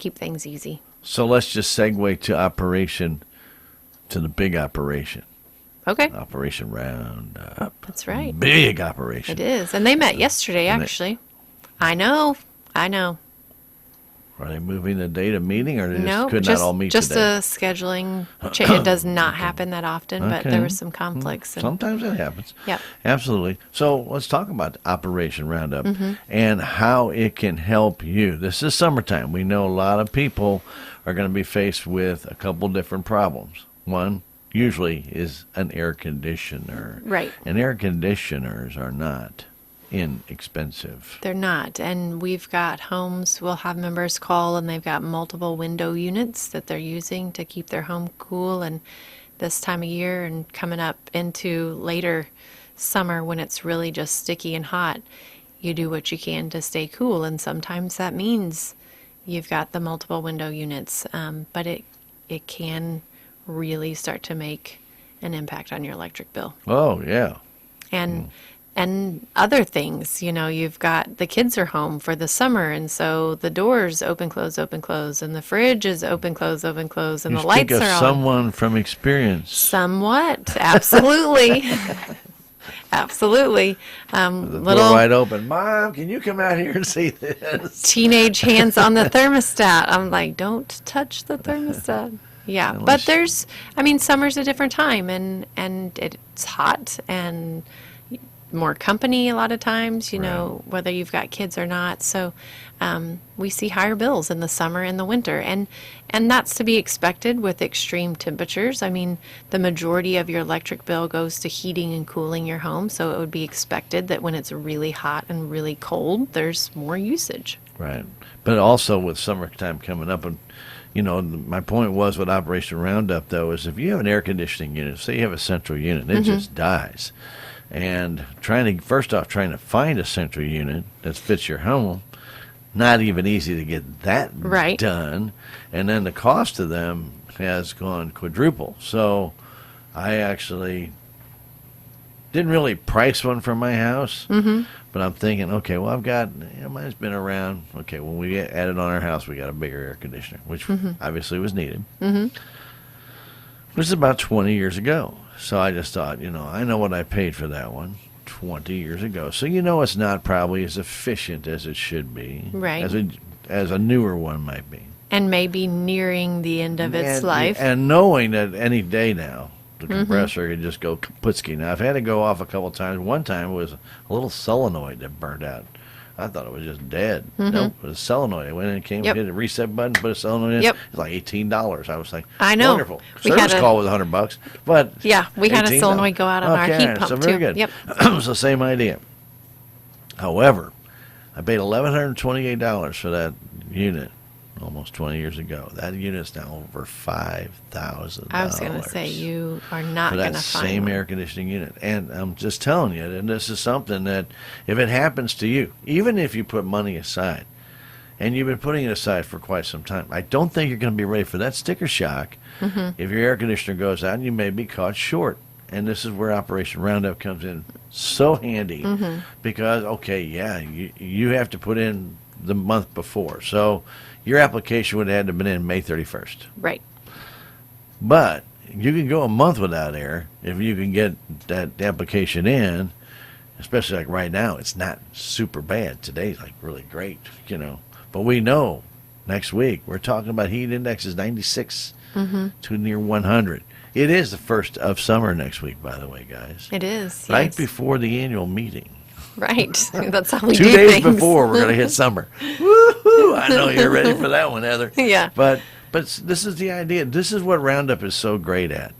keep things easy. So let's just segue to the big operation. Okay. Operation Roundup. That's right. Big operation. It is. And they met yesterday, actually. I know. Are they moving the date of meeting, or they No, could not all meet just today? a scheduling change. It does not happen that often, but there were some conflicts. And, Sometimes it happens. Yep. Absolutely. So let's talk about Operation Roundup and how it can help you. This is summertime. We know a lot of people are going to be faced with a couple different problems. One usually is an air conditioner. Right. And air conditioners are not inexpensive. They're not. And we've got homes, we'll have members call, and they've got multiple window units that they're using to keep their home cool. And this time of year and coming up into later summer when it's really just sticky and hot, you do what you can to stay cool. And sometimes that means you've got the multiple window units, but it can really start to make an impact on your electric bill. Oh, yeah. And other things, you've got the kids are home for the summer, and so the doors open, close, and the fridge is open, close, and the lights are on. Someone from experience. Somewhat, absolutely. Absolutely. The door wide open. Mom, can you come out here and see this? Teenage hands on the thermostat. I'm like, don't touch the thermostat. Yeah, but summer's a different time, and it's hot and more company a lot of times, whether you've got kids or not. So we see higher bills in the summer and the winter. And that's to be expected with extreme temperatures. I mean, the majority of your electric bill goes to heating and cooling your home. So it would be expected that when it's really hot and really cold, there's more usage. Right. But also with summertime coming up, and my point was with Operation Roundup, though, is if you have an air conditioning unit, say you have a central unit, it just dies. And trying to find a central unit that fits your home, not even easy to get that done. And then the cost of them has gone quadruple. So I actually didn't really price one for my house, but I'm thinking, okay, well, I've got, mine's been around. Okay, when we added on our house, we got a bigger air conditioner, which obviously was needed. Which is about 20 years ago. So I just thought, I know what I paid for that one 20 years ago. So it's not probably as efficient as it should be. Right. As a newer one might be. And maybe nearing the end of its life. And knowing that any day now, the compressor could just go kaputski. Now, I've had to go off a couple times. One time it was a little solenoid that burned out. I thought it was just dead. Nope, it was a solenoid. I went in and hit a reset button, put a solenoid in. It was like $18. I was like, I know. Wonderful. Service call was $100, but we had a solenoid go out on our heat pump so very too. good. Yep. So same idea. However, I paid $1,128 for that unit almost 20 years ago. That unit's now over $5,000. I was going to say, you are not going to find same one. air conditioning unit. And I'm just telling you, and this is something that if it happens to you, even if you put money aside, and you've been putting it aside for quite some time, I don't think you're going to be ready for that sticker shock if your air conditioner goes out and you may be caught short. And this is where Operation Roundup comes in so handy because, you have to put in the month before. So your application would have had to have been in May 31st. Right. But you can go a month without air if you can get that application in especially like right now, it's not super bad. Today's like really great, But we know next week we're talking about heat index is 96 to near 100. It is the first of summer next week, by the way, guys. It is. Right yes. before the annual meeting. Right. That's how we 2 do days things. before we're going to hit summer. Woo-hoo! I know you're ready for that one, Heather. Yeah. But this is the idea. This is what Roundup is so great at.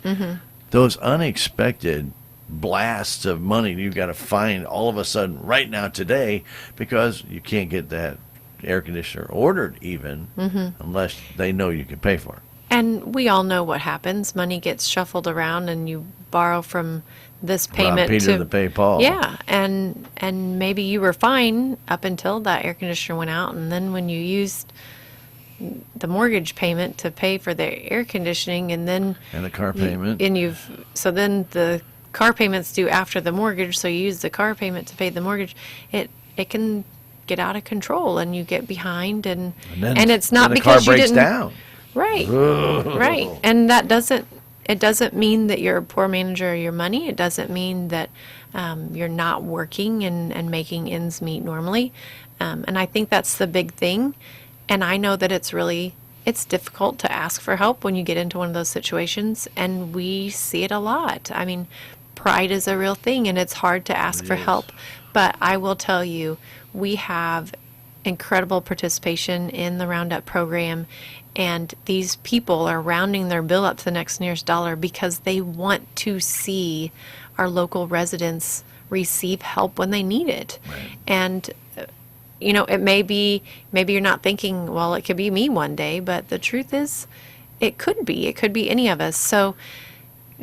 Those unexpected blasts of money you've got to find all of a sudden right now today because you can't get that air conditioner ordered even unless they know you can pay for it. And we all know what happens. Money gets shuffled around and you borrow from this payment Rob Peter to pay Paul. Yeah, and maybe you were fine up until that air conditioner went out, and then when you used the mortgage payment to pay for the air conditioning, and then the car payment, so then the car payment's due after the mortgage, so you use the car payment to pay the mortgage. It can get out of control, and you get behind, and it's not because the car you breaks didn't. Down. Right, right, and it doesn't mean that you're a poor manager of your money. It doesn't mean that you're not working and making ends meet normally. And I think that's the big thing. And I know that it's difficult to ask for help when you get into one of those situations. And we see it a lot. I mean, pride is a real thing, and it's hard to ask for help. But I will tell you, we have incredible participation in the Roundup program. And these people are rounding their bill up to the next nearest dollar because they want to see our local residents receive help when they need it. Right. And, it maybe you're not thinking, well, it could be me one day, but the truth is it could be any of us. So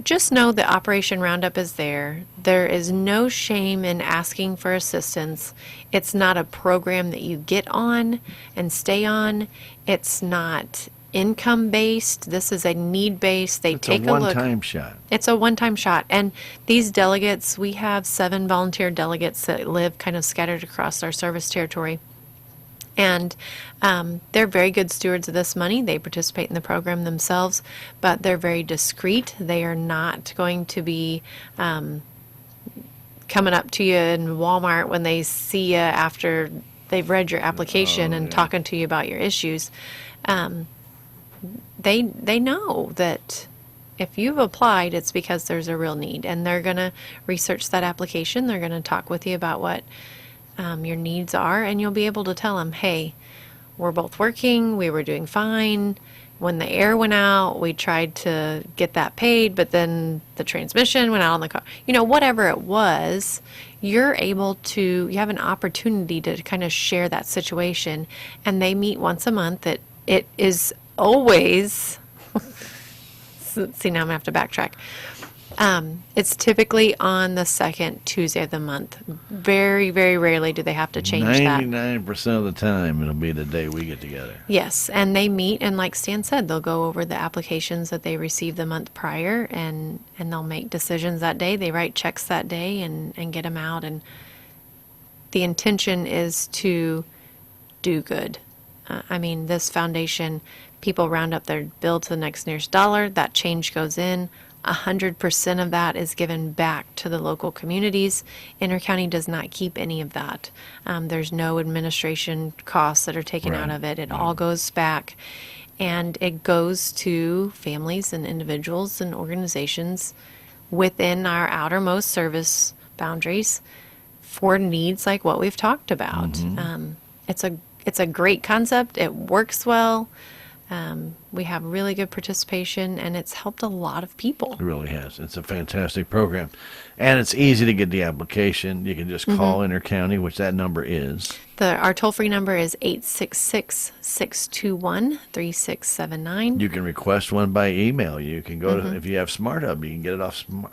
just know that Operation Roundup is there. There is no shame in asking for assistance. It's not a program that you get on and stay on. It's not income-based. This is a need-based. It's a one-time shot. It's a one-time shot. And these delegates, we have 7 volunteer delegates that live kind of scattered across our service territory. And they're very good stewards of this money. They participate in the program themselves, but they're very discreet. They are not going to be coming up to you in Walmart when they see you after they've read your application and talking to you about your issues. They know that if you've applied, it's because there's a real need, and they're going to research that application. They're going to talk with you about what your needs are, and you'll be able to tell them, hey, we're both working, we were doing fine. When the air went out, we tried to get that paid, but then the transmission went out on the car. Whatever it was, you have an opportunity to kind of share that situation, and they meet once a month. It is always, see, now I'm going to have to backtrack. It's typically on the second Tuesday of the month. Very, very rarely do they have to change 99% of the time, it'll be the day we get together. Yes, and they meet, and like Stan said, they'll go over the applications that they received the month prior, and they'll make decisions that day. They write checks that day and get them out, and the intention is to do good. This foundation, people round up their bill to the next nearest dollar. That change goes in. 100% of that is given back to the local communities. Intercounty does not keep any of that. There's no administration costs that are taken out of it. It all goes back, and it goes to families and individuals and organizations within our outermost service boundaries for needs like what we've talked about. It's a great concept. It works well. We have really good participation, and it's helped a lot of people. It really has. It's a fantastic program. And it's easy to get the application. You can just call Intercounty, which that number is. Our toll-free number is 866-621-3679. You can request one by email. You can go to, if you have Smart Hub, you can get it off Smart.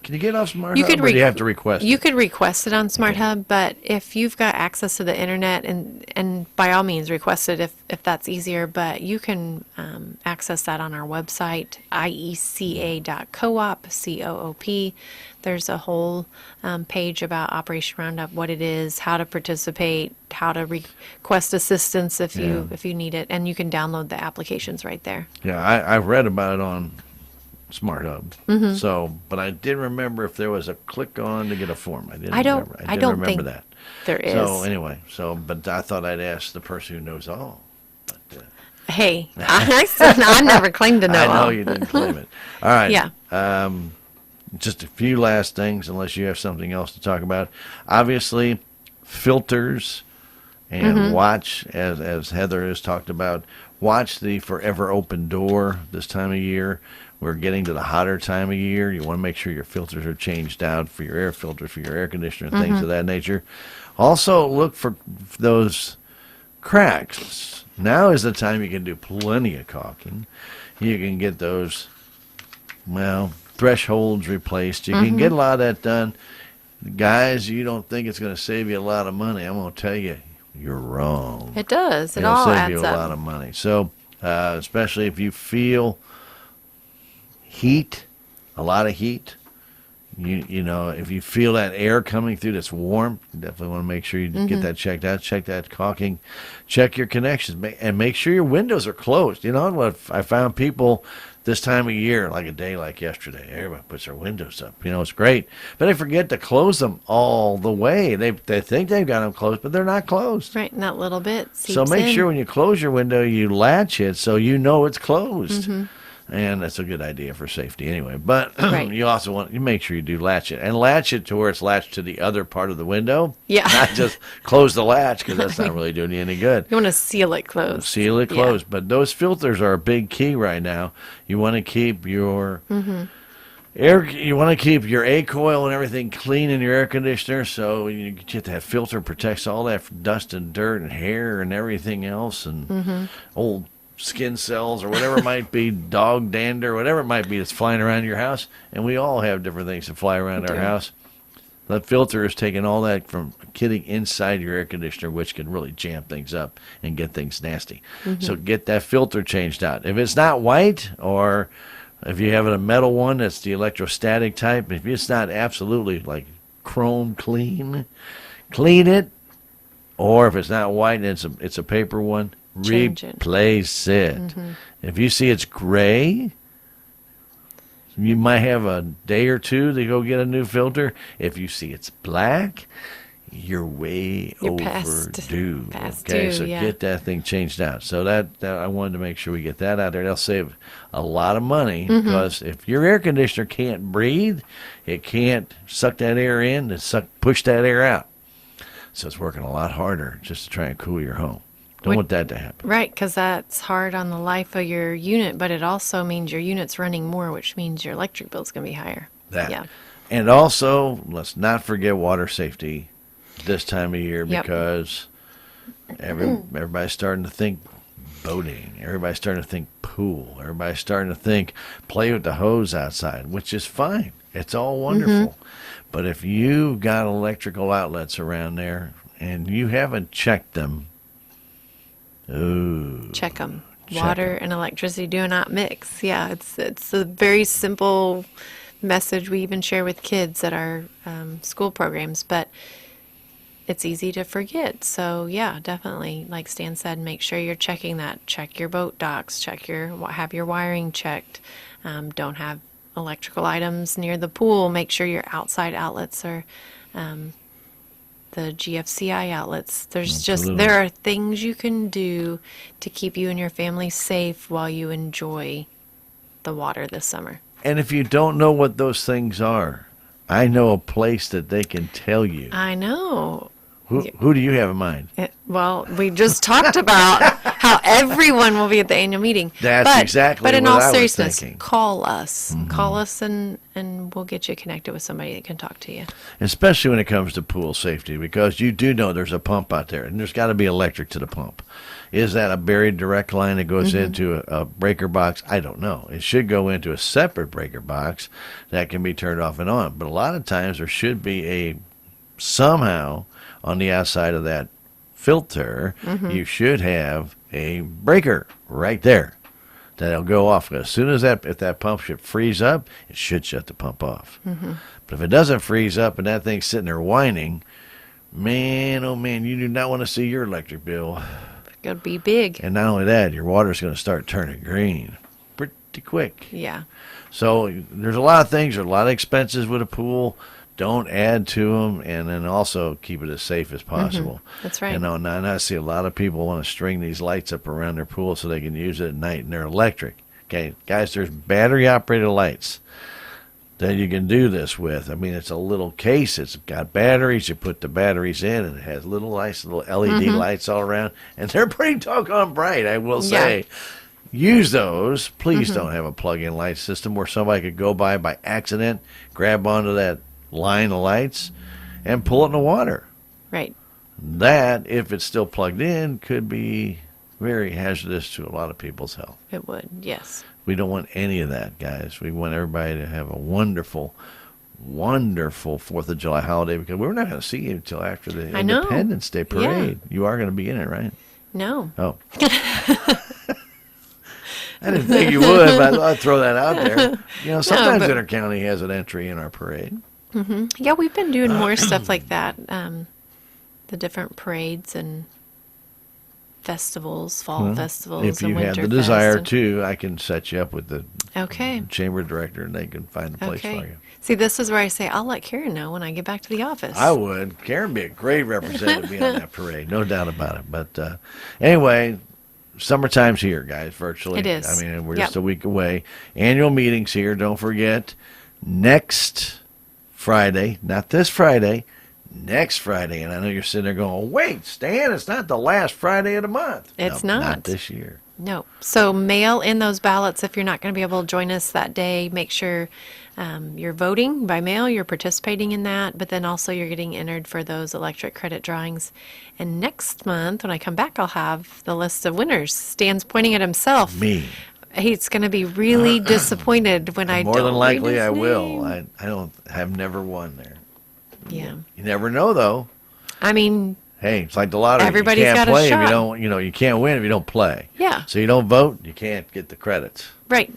Can you get it off Smart Hub, or do you have to request it? You could request it on Smart Hub, but if you've got access to the internet, and by all means request it if that's easier, but you can access that on our website, ieca.coop, C-O-O-P. There's a whole page about Operation Roundup, what it is, how to participate, how to request assistance if you need it, and you can download the applications right there. Yeah, I've read about it on Smart Hub. So, but I did remember if there was a click on to get a form. I didn't I don't. remember. I don't remember think that. there is. So anyway, but I thought I'd ask the person who knows all. But, Hey, I never claimed to know. I know all. you didn't claim it. All right. Yeah. Just a few last things, unless you have something else to talk about. Obviously, filters and watch, as Heather has talked about, watch the forever open door this time of year. We're getting to the hotter time of year. You want to make sure your filters are changed out for your air filter, for your air conditioner, things of that nature. Also, look for those cracks. Now is the time you can do plenty of caulking. You can get those, thresholds replaced. You can get a lot of that done. Guys, you don't think it's going to save you a lot of money. I'm going to tell you, you're wrong. It does. It It'll all save adds you a up. lot of money. So, especially if you feel heat, a lot of heat, you know, if you feel that air coming through that's warm, you definitely want to make sure you get that checked out. Check that caulking, check your connections, and make sure your windows are closed. You know what? I found people this time of year, like a day like yesterday, everybody puts their windows up. You know, it's great, but they forget to close them all the way. They think they've got them closed, but they're not closed. Right, and that little bit seeps So make in. sure when you close your window, you latch it so you know it's closed. And that's a good idea for safety anyway. But Right. you also want to make sure you do latch it. And latch it to where it's latched to the other part of the window. Yeah. Not just close the latch, because that's not really doing you any good. You want to seal it closed. Seal it closed. But those filters are a big key right now. You want to keep your air. You want to keep your A coil and everything clean in your air conditioner, so you get that filter protects all that from dust and dirt and hair and everything else, and old skin cells or whatever it might be, dog dander, whatever it might be that's flying around your house. And we all have different things that fly around our house. That filter is taking all that from getting inside your air conditioner, which can really jam things up and get things nasty. So get that filter changed out. If it's not white, or if you have a metal one that's the electrostatic type, if it's not absolutely like chrome clean, clean it. Or if it's not white and it's a paper one, Change it. replace it. If you see it's gray, you might have a day or two to go get a new filter. If you see it's black, you're way You're past overdue. due, So yeah. get that thing changed out. So that I wanted to make sure we get that out there. That'll save a lot of money, because if your air conditioner can't breathe, it can't suck that air in and push that air out. So it's working a lot harder just to try and cool your home. Don't want that to happen. Right, because that's hard on the life of your unit, but it also means your unit's running more, which means your electric bill's going to be higher. That. Yeah. And also, let's not forget water safety this time of year, Yep. because everybody's starting to think boating. Everybody's starting to think pool. Everybody's starting to think play with the hose outside, which is fine. It's all wonderful. But if you've got electrical outlets around there and you haven't checked them, Check them. Check Water and electricity do not mix. Yeah, it's a very simple message we even share with kids at our school programs, but it's easy to forget. So yeah, definitely, like Stan said, make sure you're checking that. Check your boat docks. Have your wiring checked. Don't have electrical items near the pool. Make sure your outside outlets are the GFCI outlets. There are things you can do to keep you and your family safe while you enjoy the water this summer. and if you don't know what those things are, I know a place that they can tell you. I know. Who do you have in mind? Well, we just talked about how everyone will be at the annual meeting. That's exactly But in what all I was seriousness, thinking. call us. Call us and we'll get you connected with somebody that can talk to you. Especially when it comes to pool safety, because you do know there's a pump out there, and there's got to be electric to the pump. Is that a buried direct line that goes into a breaker box? I don't know. It should go into a separate breaker box that can be turned off and on. But a lot of times there should be somehow on the outside of that filter, you should have a breaker right there that'll go off. As soon as if that pump should freeze up, it should shut the pump off. But if it doesn't freeze up and that thing's sitting there whining, man, oh man, you do not want to see your electric bill. It's going to be big. And not only that, your water's going to start turning green pretty empty quick. Yeah. So there's a lot of things, there's a lot of expenses with a pool. Don't add to them, and then also keep it as safe as possible. That's right. You know, now I see a lot of people want to string these lights up around their pool so they can use it at night, and they're electric. Okay, guys, there's battery-operated lights that you can do this with. I mean, it's a little case. It's got batteries. You put the batteries in, and it has little nice little LED lights all around, and they're pretty doggone bright, I will say. Use those. Please don't have a plug-in light system where somebody could go by accident, grab onto that line of lights, and pull it in the water. Right. That, if it's still plugged in, could be very hazardous to a lot of people's health. It would, yes. We don't want any of that, guys. We want everybody to have a wonderful, wonderful 4th of July holiday, because we're not going to see you until after the Independence Day parade. You are going to be in it, right? No. Oh. I didn't think you would, but I thought I'd throw that out there. You know, sometimes Intercounty has an entry in our parade. Yeah, we've been doing more stuff like that. The different parades and festivals, fall festivals, If you and have winter the desire fest to, I can set you up with the and, chamber director, and they can find a place for you. See, this is where I say I'll let Karen know when I get back to the office. I would. Karen would be a great representative to be on that parade, no doubt about it. But anyway, summertime's here, guys, virtually. It is. I mean, we're just a week away. Annual meetings here. Don't forget, next Friday, not this Friday, next Friday. And I know you're sitting there going, wait, Stan, it's not the last Friday of the month. It's No, not. Not this year. No. So mail in those ballots if you're not going to be able to join us that day. Make sure you're voting by mail, you're participating in that, but then also you're getting entered for those electric credit drawings. And next month, when I come back, I'll have the list of winners. Stan's pointing at himself. Me. He's going to be really disappointed when I don't More than likely read his I will. name. I've never won there. Yeah. You never know, though. I mean, Hey, it's like the lottery. Everybody's you can't got a play if shot. you don't. You know, you can't win if you don't play. yeah, So you don't vote, you can't get the credits. right.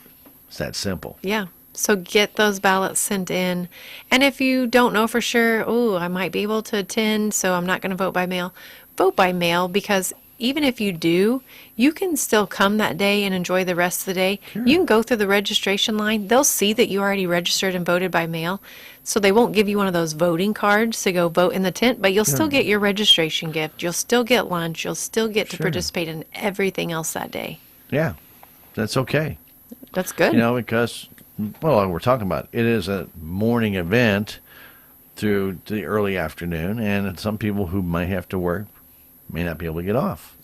It's that simple. Yeah. So get those ballots sent in. And if you don't know for sure, oh, I might be able to attend, so I'm not going to vote by mail. Vote by mail, because even if you do, you can still come that day and enjoy the rest of the day. Sure. You can go through the registration line. They'll see that you already registered and voted by mail. So they won't give you one of those voting cards to go vote in the tent, but you'll still get your registration gift. You'll still get lunch. You'll still get to Sure. participate in everything else that day. Yeah, that's okay. That's good. You know, because, well, we're talking about it is a morning event through the early afternoon, and some people who might have to work may not be able to get off.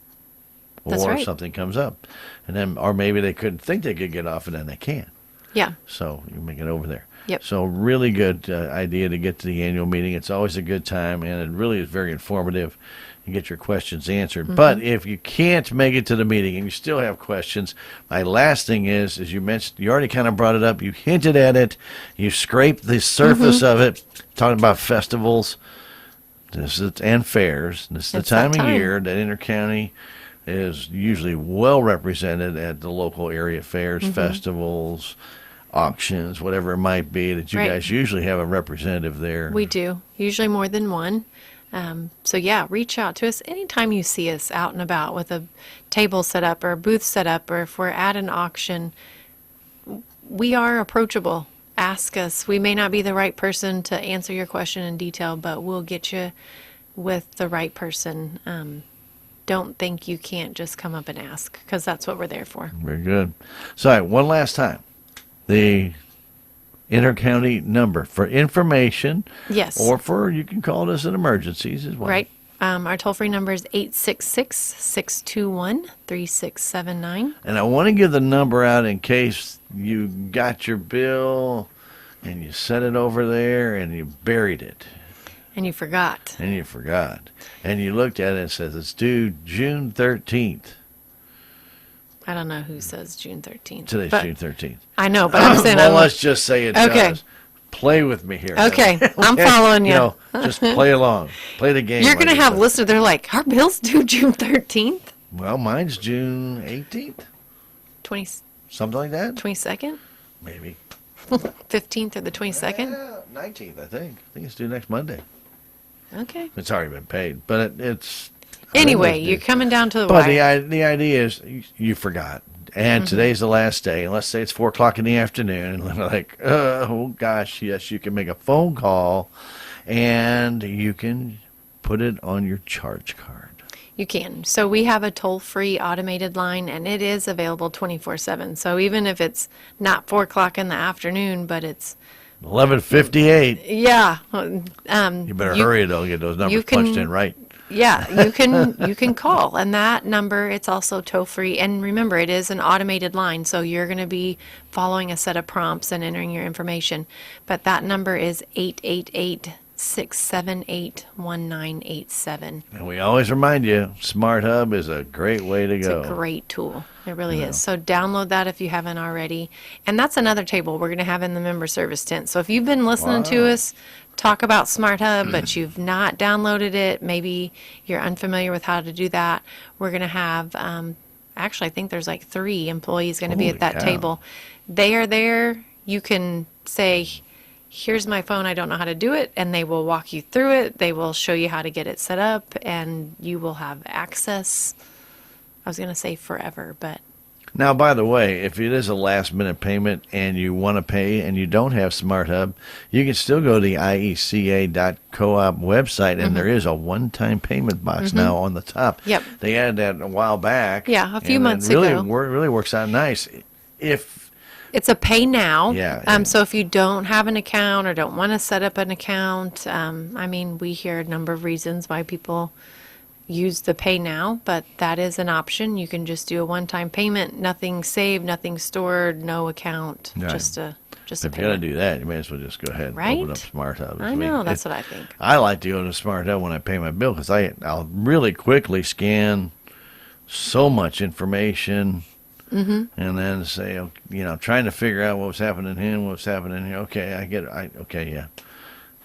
That's Or right. something comes up. And then, or maybe they couldn't think they could get off, and then they can. Yeah. So you make it over there. Yep. So really good idea to get to the annual meeting. It's always a good time, and it really is very informative. You get your questions answered. But if you can't make it to the meeting and you still have questions, my last thing is, as you mentioned, you already kind of brought it up. You hinted at it. You scraped the surface of it, talking about festivals and fairs. This is the It's that time of time. year that Intercounty is usually well represented at the local area fairs, festivals, auctions, whatever it might be, that you Right. guys usually have a representative there. We do, usually more than one. So yeah, reach out to us anytime you see us out and about with a table set up or a booth set up, or if we're at an auction. We are approachable. Ask us. We may not be the right person to answer your question in detail, but we'll get you with the right person. Don't think you can't just come up and ask, because that's what we're there for. Very good. So, all right, one last time. The Intercounty number for information, Yes. or for, you can call us in emergencies as well. Right. Our toll-free number is 866-621-3679. And I want to give the number out in case you got your bill and you set it over there and you buried it And you forgot. and you forgot. And you looked at it and it says it's due June 13th. I don't know who says June 13th. Today's but June 13th. I know, but I'm saying Well, I'm let's just say it Okay. does. Play with me here. Okay, I'm following you. You know, just play along. Play the game. You're like going to it have says. listeners, they're like, our bill's due June 13th? Well, mine's June 18th. 20, Something like that? 22nd? Maybe. 15th or the 22nd? Yeah, 19th, I think. I think it's due next Monday. Okay. It's already been paid. But it's Anyway, you're coming down to the But wire. the idea is you forgot. And today's the last day. And let's say it's 4 o'clock in the afternoon. And they're like, oh, gosh, yes, you can make a phone call and you can put it on your charge card. You can. So we have a toll-free automated line, and it is available 24/7. So even if it's not 4 o'clock in the afternoon, but it's 11:58. yeah, You better hurry, though. Get those numbers can- punched in right. yeah, you can call, and that number, it's also toll-free. And remember, it is an automated line, so you're going to be following a set of prompts and entering your information. But that number is 888-678-1987. And we always remind you, Smart Hub is a great way to go. It's a great tool. It really is. So download that if you haven't already. And that's another table we're going to have in the member service tent. So if you've been listening to us talk about Smart Hub, but you've not downloaded it, maybe you're unfamiliar with how to do that, we're going to have, actually, I think there's like 3 employees going to be Holy at that cow. table. They are there. You can say, here's my phone, I don't know how to do it, and they will walk you through it. They will show you how to get it set up, and you will have access. I was going to say forever, but Now, by the way, if it is a last-minute payment and you want to pay and you don't have Smart Hub, you can still go to the IECA.coop website, and there is a one-time payment box now on the top. Yep. They added that a while back. Yeah, a few and months it really ago. Really works out nice. If it's a pay now. Yeah. So if you don't have an account or don't want to set up an account, I mean, we hear a number of reasons why people use the pay now, but that is an option. You can just do a one-time payment, nothing saved, nothing stored, no account, Right. just a if you're going payment. to do that, you may as well just go ahead and open Right? up Smart Hub. I know, that's what I think. I like to go to Smart Hub when I pay my bill because I'll really quickly scan so much information and then say, trying to figure out what was happening here, what was happening here. Okay, I get it. Okay, yeah.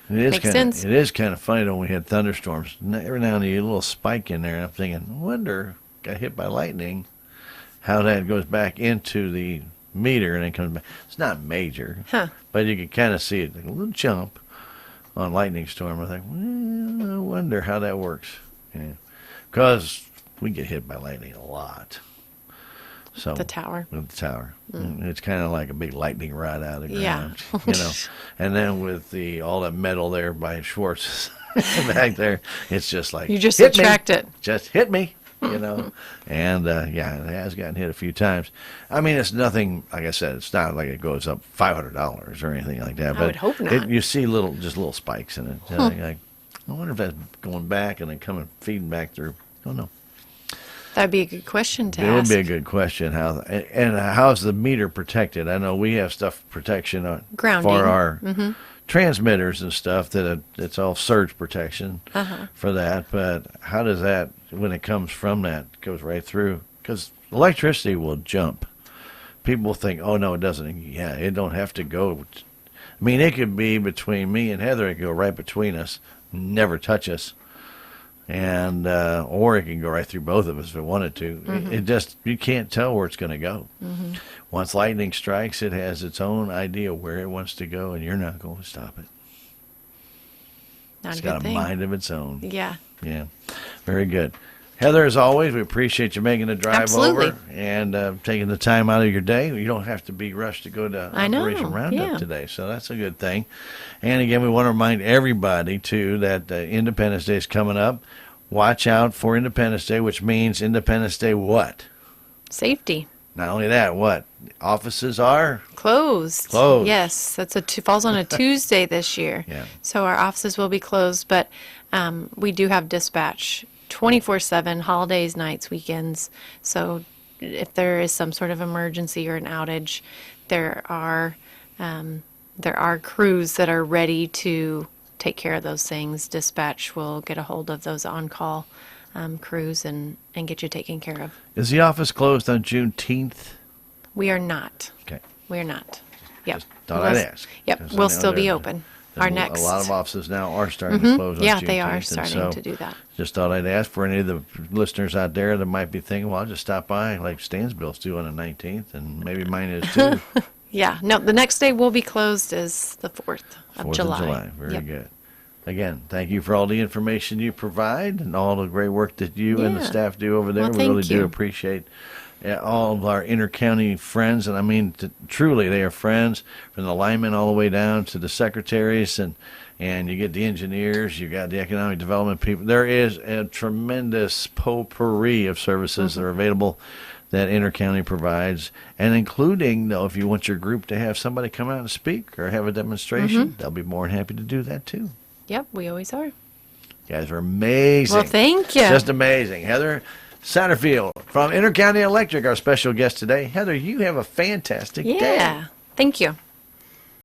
Makes sense. It is kind of funny though when we had thunderstorms. Every now and then you get a little spike in there, and I'm thinking, I wonder, got hit by lightning, how that goes back into the meter and then comes back. It's not major, but you can kind of see it, like a little jump on lightning storm. I think, well, I wonder how that works. Yeah, because we get hit by lightning a lot. So The tower. with the tower, it's kind of like a big lightning rod out of the Yeah. ground, And then with all that metal there by Schwartz back there, it's just like You just hit me. subtract it. Just hit me, And yeah, it has gotten hit a few times. I mean, it's nothing. Like I said, it's not like it goes up $500 or anything like that. I But would hope not. you see little spikes in it. Like, I wonder if that's going back and then coming feeding back through. Don't know. That'd be a good question to It would ask. be a good question. How's the meter protected? I know we have stuff protection Grounding. for our transmitters and stuff it's all surge protection for that. But how does that, when it comes from that, goes right through? Because electricity will jump. People think, oh no, it doesn't. Yeah, it don't have to go. I mean, it could be between me and Heather. It could go right between us, never touch us. And or it can go right through both of us if it wanted to. It just, you can't tell where it's going to go. Once lightning strikes, it has its own idea where it wants to go, and you're not going to stop it. Not It's a got good a thing. mind of its own. Yeah. Yeah, very good. Heather, as always, we appreciate you making the drive Absolutely. over and taking the time out of your day. You don't have to be rushed to go to I know, Operation Roundup yeah. today, so that's a good thing. And again, we want to remind everybody, too, that Independence Day is coming up. Watch out for Independence Day, which means Independence Day what? Safety. Not only that, what? Offices are? Closed. Closed. Yes, that's falls on a Tuesday this year. Yeah. So our offices will be closed, but we do have dispatch 24/7, holidays, nights, weekends. So if there is some sort of emergency or an outage, there are crews that are ready to take care of those things. Dispatch will get a hold of those on-call crews and get you taken care of. Is the office closed on Juneteenth? We are not. Okay. We are not. Yep. Thought I'd ask. Yep. 'Cause I We'll know still be there's open. Our next. A lot of offices now are starting to close on Yeah, Juneteenth. they are and starting so to do that. Just thought I'd ask for any of the listeners out there that might be thinking, well, I'll just stop by like Stansville's due on the 19th, and maybe mine is too. Yeah. No, the next day will be closed is the 4th of 4th July. of July. Very Yep. good. Again, thank you for all the information you provide and all the great work that you and the Yeah. staff do over there. Well, We thank really do you. appreciate all of our intercounty friends, and I mean, truly, they are friends from the linemen all the way down to the secretaries, and you get the engineers, you got the economic development people. There is a tremendous potpourri of services that are available that Intercounty provides, and including, though, if you want your group to have somebody come out and speak or have a demonstration, they'll be more than happy to do that too. Yep, we always are. You guys are amazing. Well, thank you. Just amazing. Heather Satterfield from Intercounty Electric, our special guest today. Heather, you have a fantastic day. Yeah. Thank you.